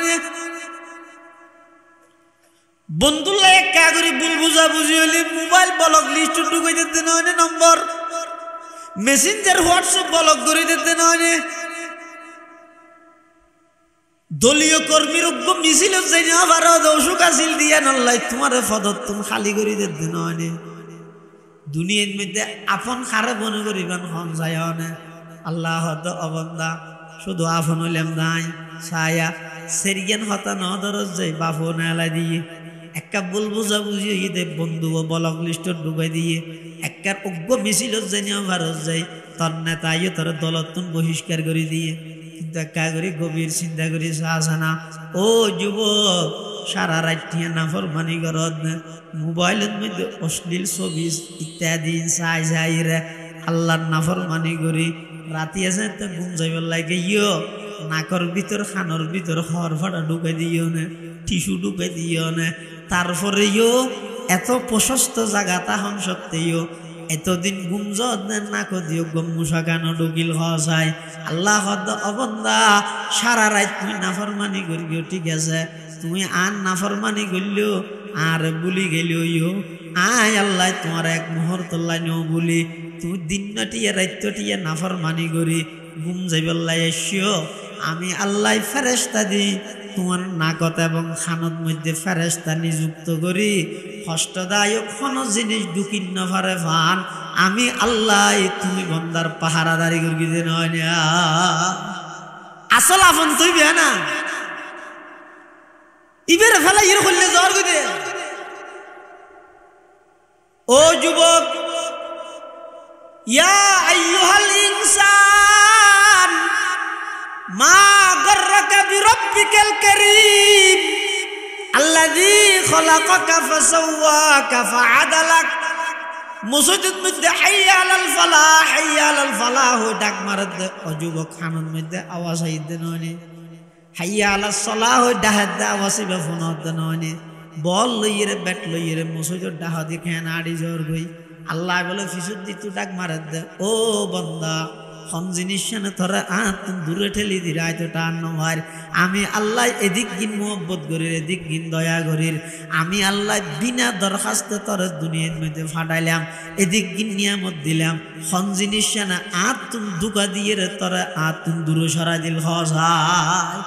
বন্ধুল্লাহ এক কাগরি ভুল বুঝা বুঝি হলি মোবাইল ব্লক লিস্ট ঢুকাই দিতে না নম্বর মেসেঞ্জার হোয়াটসঅ্যাপ ব্লক করে দিতে না দলীয় কর্মীর উগ্র মিছিল যাইনি আবার দৌসুক আসিল দিয়া নল্লাই তোমার ফদত তুমি খালি করে দিতে না দুনিয়ার মধ্যে আপন খারে মনে করিবেন হন যায় না আল্লাহ অবন্দা শুধু আপন হইলাম নাই ছায়া সেরিয়ান হতা ন দরজ যাই বাপু নেলাই দিয়ে একটা বল বুঝা বুঝিয়ে দে বন্ধু ও ব্লক লিস্ট ঢুকাই দিয়ে একটা উগ্র মিছিল যাইনি ভারত যাই তোর নেতা ইয়ে তোর দলতুন বহিষ্কার করে দিয়ে কিন্তু একা করে গভীর চিন্তা করি সাহানা ও যুবক সারা রাত নাফরমানি করত মোবাইলের মধ্যে অশ্লীল ছবি ইত্যাদি চাই যাই রে আল্লাহর নাফরমানি করি রাতি আছে ঘুম যাইবার লাগে ইয় নাকর ভিতর খানোর ভিতর হর ফাটা ঢুকাই দিও না টিস্যু ঢুকাই দিও না তারপরে ইয় এত প্রশস্ত জায়গা তাহন সত্ত্বেও এতদিন গুমজত নাক দিও গম্মুসা কেন ঢুকিল হসাই আল্লাহ অবন্দা সারা রাত তুমি নাফরমানি করিও ঠিক আছে তুমি আর নাফরমানি করলেও আর বুলি গেলেও ইও আয় আল্লাহ তোমার এক মুহূর্ত লাইনেও বলি তুমি দিন টিয়া রাত্য টিয়া নাফরমানি করি ঘুম যাইবাল্লাই এসিও আমি আল্লাহ ফেরেশতা দিই তোমার নাকত এবং খানত মধ্যে ফেরেশতা নিযুক্ত করি কষ্টদায়ক কোনো জিনিস ঢুকিন না পারে ভান আমি আল্লাহ তুমি বন্দার পাহারাদারি করি দে নয় আসল আপন তুই বে না ইবের ফেলা ইর করলে জ্বর গদে ও যুবক ইয়া আইয়ুহাল ইনসান মা গররাকা বিরাব্বিকাল কারীম আল্লাযী খলাকাকা ফাসাওয়াকা ফাআদালাক মুসজিদ মধ্যে হাইয়া আলাল ফালাহ ডাক মারদ ও যুবক খানের মধ্যে আওয়াজ আইতে নয় হাইয়া আলাস সালাহ ডাহাদ আওয়াজ ইবা ফোনত নয় বল লইরে ব্যাট লইরে মুসজিদ ডাহা দেখে নাড়ি জোর গই আল্লাহ বলে ফিসুদ দি তু ডাক মারদ ও বান্দা হন জিনিস না তোরা তুমি দূরে ঠেলি দিরা তো টান নয় আমি আল্লাহ এদিক গিন মোহব্বত করির এদিক গিন দয়া করির আমি আল্লাহ বিনা দরখাস্তে তোর দুনিয়ার মধ্যে ফাটাইলাম এদিক গিন নিয়ামত দিলাম হন জিনিস না তুমি দুকা দিয়ে রে তোরা তুমি দূরে সরা দিল হসাই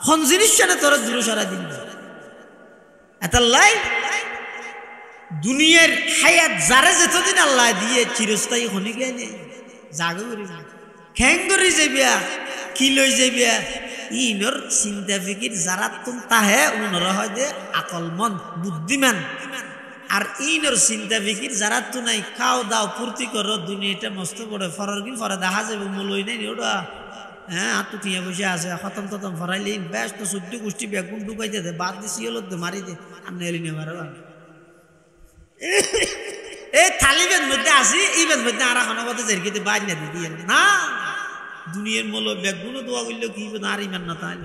হন জিনিস না তোরা দূরে সরা দিল এত লাই দুনিয়ার হায়াত যারে যেতদিন আল্লাহ দিয়ে চিরস্থায়ী হনি গেলে জাগো করি খ্যাং করি যাবিয়া কি লই যাবিয়া ইনর চিন্তা ফিকির যারা তুম তাহে উনরা হয় যে আকলমন বুদ্ধিমান আর ইনর চিন্তা ফিকির যারা তু নাই খাও দাও ফুর্তি করো দুনিয়াটা মস্ত পড়ে ফরার কি ফরা দেখা যাবে মূলই নাই ওটা হ্যাঁ আতু টিয়া বসে আছে খতম ততম ফরাইলে ব্যস্ত সদ্য গোষ্ঠী বেগুন ঢুকাইতে দে বাদ দিছি হলো মারি দে আমি এলি নেবার এই থালিবের মধ্যে আসি এইবের মধ্যে আর এখন মধ্যে জেরকিতে বাজ না দিদি না দুনিয়ার মূল বেগুনো দোয়া করলে কি আর ইমান না তাই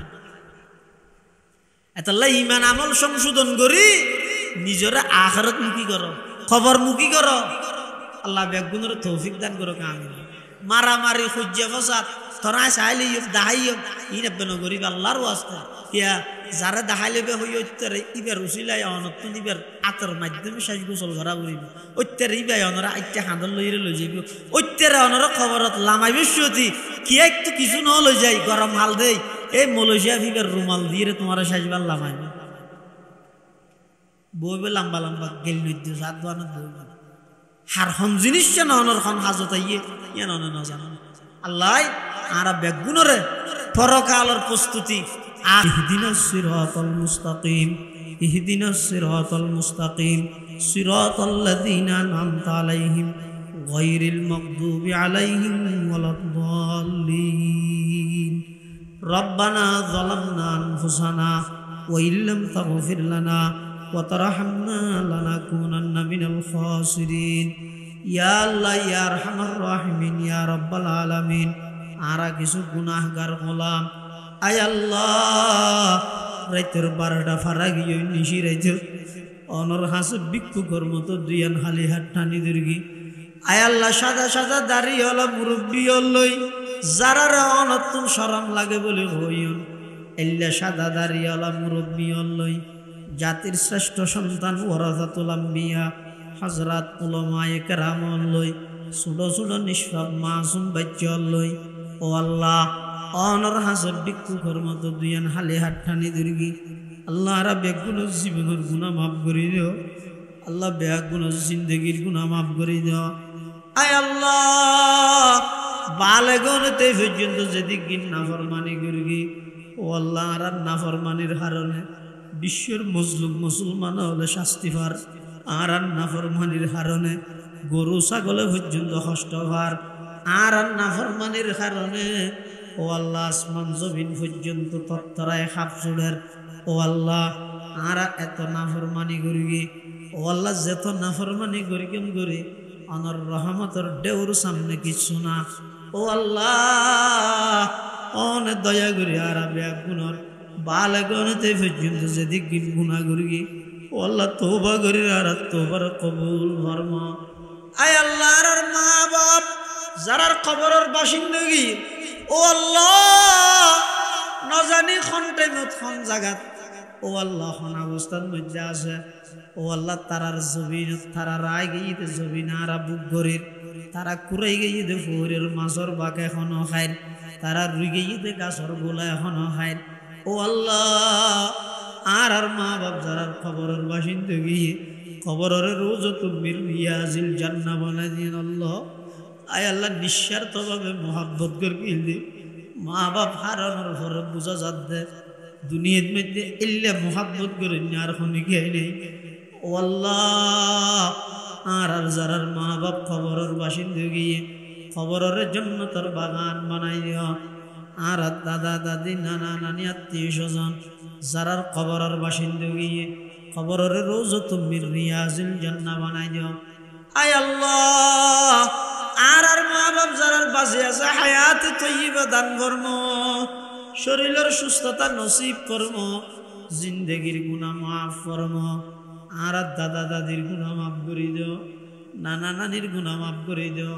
এতাল্লাহ ইমান আমল সংশোধন করি নিজরে আখিরাত মুখী করো খবর মুখী করো আল্লাহ বেগুনের তৌফিক দান করো আমিন মারামারি খুঁজে ফসাদ তোরা চাইলে দাহাই ইনেবেন গরিব আল্লাহর ওয়াস্তে ইয়া যারা দাহাইলে হই ওইতারে ইবার উচিলাই অনত নিবার আতর মাধ্যমে সাজ গোসল ভরা করিব ওইতারে ইবাই অনরা আইটা হাঁদর লইরে লই যাইব ওইতারে অনরা খবরত লামাই বিশ্বতি কি একটু কিছু ন লই যাই গরম হাল দেই এই মালয়েশিয়া ফিবার রুমাল দিয়ে তোমার সাজবার লামাইব বইবে লম্বা লম্বা গেল নদী সাত বানো বইবে হার হন জিনিস যেন অনর খন হাজত আইয়ে ইয়ান অন না জানো আল্লাহ আরা বেগুনরে পরকালের প্রস্তুতি ইহদিনাস সিরাতাল মুস্তাকিম ইহদিনাস সিরাতাল মুস্তাকিম সিরাতাল লাযিনা আন'আমতা আলাইহিম গায়রিল মাগদুবি আলাইহিম ওয়ালাদ-দাল্লিন রব্বানা যালামনা আনফুসানা ওয়া ইল্লাম তাগফির লানা ওয়া তারহামনা লানাকুনান্না মিনাল খাসিরিন ইয়া আল্লাহ ইয়া আরহামার রাহিমিন ইয়া রাব্বাল আলামিন আরা কিছু গুনাহগার গোলাম আয় আল্লাহ রাইতের 12টা ফারা গিয়ে নিশি রাইতে অনর হাসে ভিক্ষুকের মতো দুইয়ান হালি হাত টানি দুর্গি আয় আল্লাহ সাদা সাদা দাড়ি হলো মুরব্বী লই যারা অনতুন শরম লাগে বলে হইন এল্লা সাদা দাড়ি হলো মুরব্বী লই জাতির শ্রেষ্ঠ সন্তান ওয়ারাসাতুল আম্বিয়া হযরত উলামায়ে কেরাম লই ছোট ছোট নিষ্পাপ মাসুম বাচ্চা লই ও আল্লাহ অনর হাসব ভিক্ষুকের মতো দুইয়ান হালি হাত টানি দুর্গি আল্লাহ রা বেগুন জীবনের গুনাহ মাফ করে দিও আল্লাহ বেগুন জিন্দেগির গুনাহ মাফ করে দিও আয় আল্লাহ বালেগনতে পর্যন্ত যেদিক নাফরমানি করগি ও আল্লাহ আর নাফরমানির কারণে বিশ্বের মজলুম মুসলমান হলে শাস্তি পার আর নাফরমানির কারণে গরু ছাগলে পর্যন্ত কষ্ট পার আর নাফরমানির কারণে ও আল্লাহ আসমান জমিন পর্যন্ত তত্তরায় খাপ চুড়ের ও আল্লাহ আর এত নাফরমানি করগি ও আল্লাহ যেত নাফরমানি করি কেম করি অনর রহমতর ডেউর সামনে কিছু না ও আল্লাহ অনে দয়া করি আর বেগুনর বালেগনতে পর্যন্ত যেদিক গুনাহ করি ও আল্লাহ তওবা করি আর তওবার কবুল ফরমা আয় আল্লাহ আর মা বাপ যারার কবরের বাসিন্দগি ও আল্লাহ নজানি খন্টে মত খন জাগাত ও আল্লাহ খন অবস্থার মধ্যে আছে ও আল্লাহ তারার জমিন তারা রায় গিয়ে জমিন আর বুক গরির তারা কুড়াই গিয়ে দে ফুরের মাছর বাক এখনো খায় তারা রুই গিয়ে দে গাছর গোলা এখনো খায় ও আল্লাহ আর মা বাপ যারার খবরের বাসিন্দা গিয়ে খবরের রোজ তুমি রিয়াজিল জান্নাহ বানাই দিন আল্লাহ আয় আল্লাহ নিঃস্বার্থভাবে মোহাব্বত করে দি মা বাপ হারানোর ঘরে বোঝা যাত দে দুনিয়ার মধ্যে ইল্লা মোহাব্বত করে আর খনি খেয়ে নেই ও আল্লাহ আর যারার মা বাপ খবরের বাসিন্দা গিয়ে খবরের জন্য তোর বাগান বানাই দিও আর দাদা দাদি নানা নানি আত্মীয় স্বজন যারার খবরের বাসিন্দা গিয়ে খবরের রোজ তুমি রিয়াজিল জান্নাহ বানাই দিও আয় আল্লাহ আর মা বাপ যারার বাঁচে আছে হায়াত তৈয়বা দান ফরম শরীরের সুস্থতা নসিব ফরম জিন্দেগির গুনাহ মাফ ফরম আর দাদা দাদির গুনাহ মাফ করে দিও নানা নানির গুনাহ মাফ করে দিও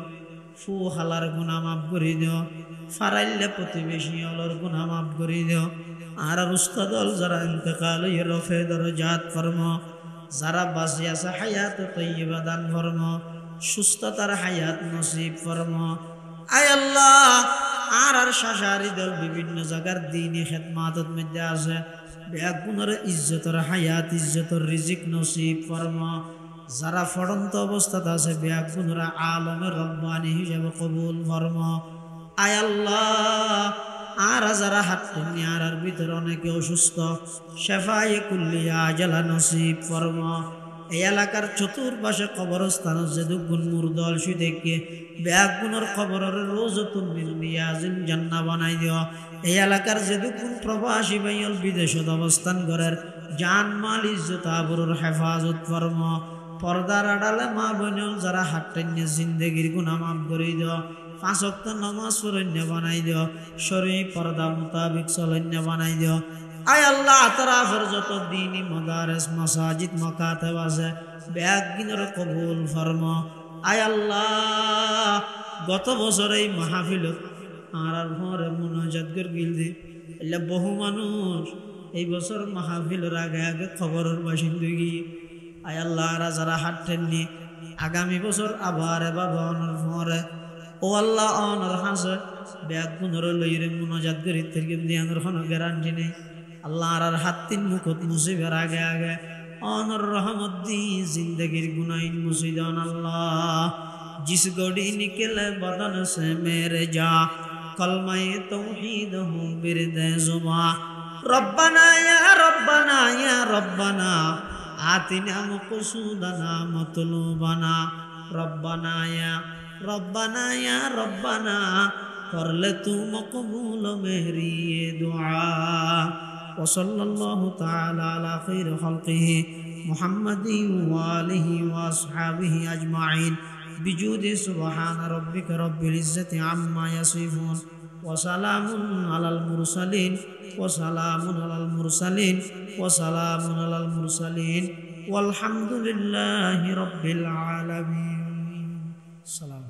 ফু হালার গুনাহ মাফ করে দিও ফারাইল্লা প্রতিবেশী হলর গুনাহ মাফ করে দিও আর উস্তাদল যারা ইন্তেকাল হয়ে রফে দরজাত ফরম যারা বাঁচে আছে হায়াত তৈয়বা দান ফরম সুস্থতার হায়াত নসিব ফরম আয় আল্লাহ আর শাশারি দল বিভিন্ন জায়গার দ্বীনি খেদমাতত মধ্যে আছে বেগুনের ইজ্জতের হায়াত ইজ্জতের রিজিক নসিব ফরম যারা ফড়ন্ত অবস্থাতে আছে বেগুনের আলমের রব্বানি হিসেবে কবুল ফরম আয় আল্লাহ আর যারা হাত টেনে আর ভিতরে অনেকে অসুস্থ শেফায়ে কুল্লিয়া আজালা নসিব ফরম এই এলাকার চতুর্পাশে কবরস্থান যেদুগুণ মুরদল সুদেরকে বেগুনের খবরের রোজ তুমি রিয়াজিল জান্নাহ বানাই দিও এই এলাকার যেদুগুণ প্রবাসী ভাইয়ল বিদেশত অবস্থান করার জান মাল ইজ্জত আবরুর হেফাজত ফরম পর্দার আড়ালে মা বোন যারা হাত টেনে জিন্দেগির গুনাহ মাফ করে দিও 5 ওয়াক্ত নামাজ পড়ন্য বানাই দিও শরী পর্দা মোতাবেক চলন্য বানাই দিও আয় আল্লাহ তারাফের যত দ্বীনি মাদারিস মাসাজিদ মাকাতেব আছে বেয়াগিনর কবুল ফরমা আয় আল্লাহ গত বছর এই মাহফিলত আর ঘরে মুনাজাত গিল দি এলা বহু মানুষ এই বছর মাহফিলের আগে আগে খবরের বাসিন্দা গিয়ে আয় আল্লাহ যারা হাঁটেননি আগামী বছর আবার বাবা অনর ফরে ও আল্লাহ অনর হাসে ব্যাগ গুণর লইরে মুনাজাত করি থেকে দিয়ানোর কোনো গ্যারান্টি নেই আল্লাহ আর হাত তিন মুখত মুসিবের আগে আগে অনর রহমত দি জিন্দগির গুনাইন মুসিদান আল্লাহ जिस गोड़ी निकले बदन से मेरे जा कलमाए तौहीद हूँ बिरदे जुबा रब्बना या रब्बना आतिना मक़सूदना मतलूबना रब्बना या रब्बना कर ले तू मक़बूल मेरी ये दुआ वसल्लल्लाहु ताला अला खैर खल्क़िही मुहम्मदी व आलिही व अस्हाबिही अजमाइन बिजूद सुबहान रब्बिक रब्बिल इज्जति अम्मा यसिफून वसलाम अलल मुरसलीन वल्हम्दुलिल्लाहि रब्बिल आलमीन। सलाम।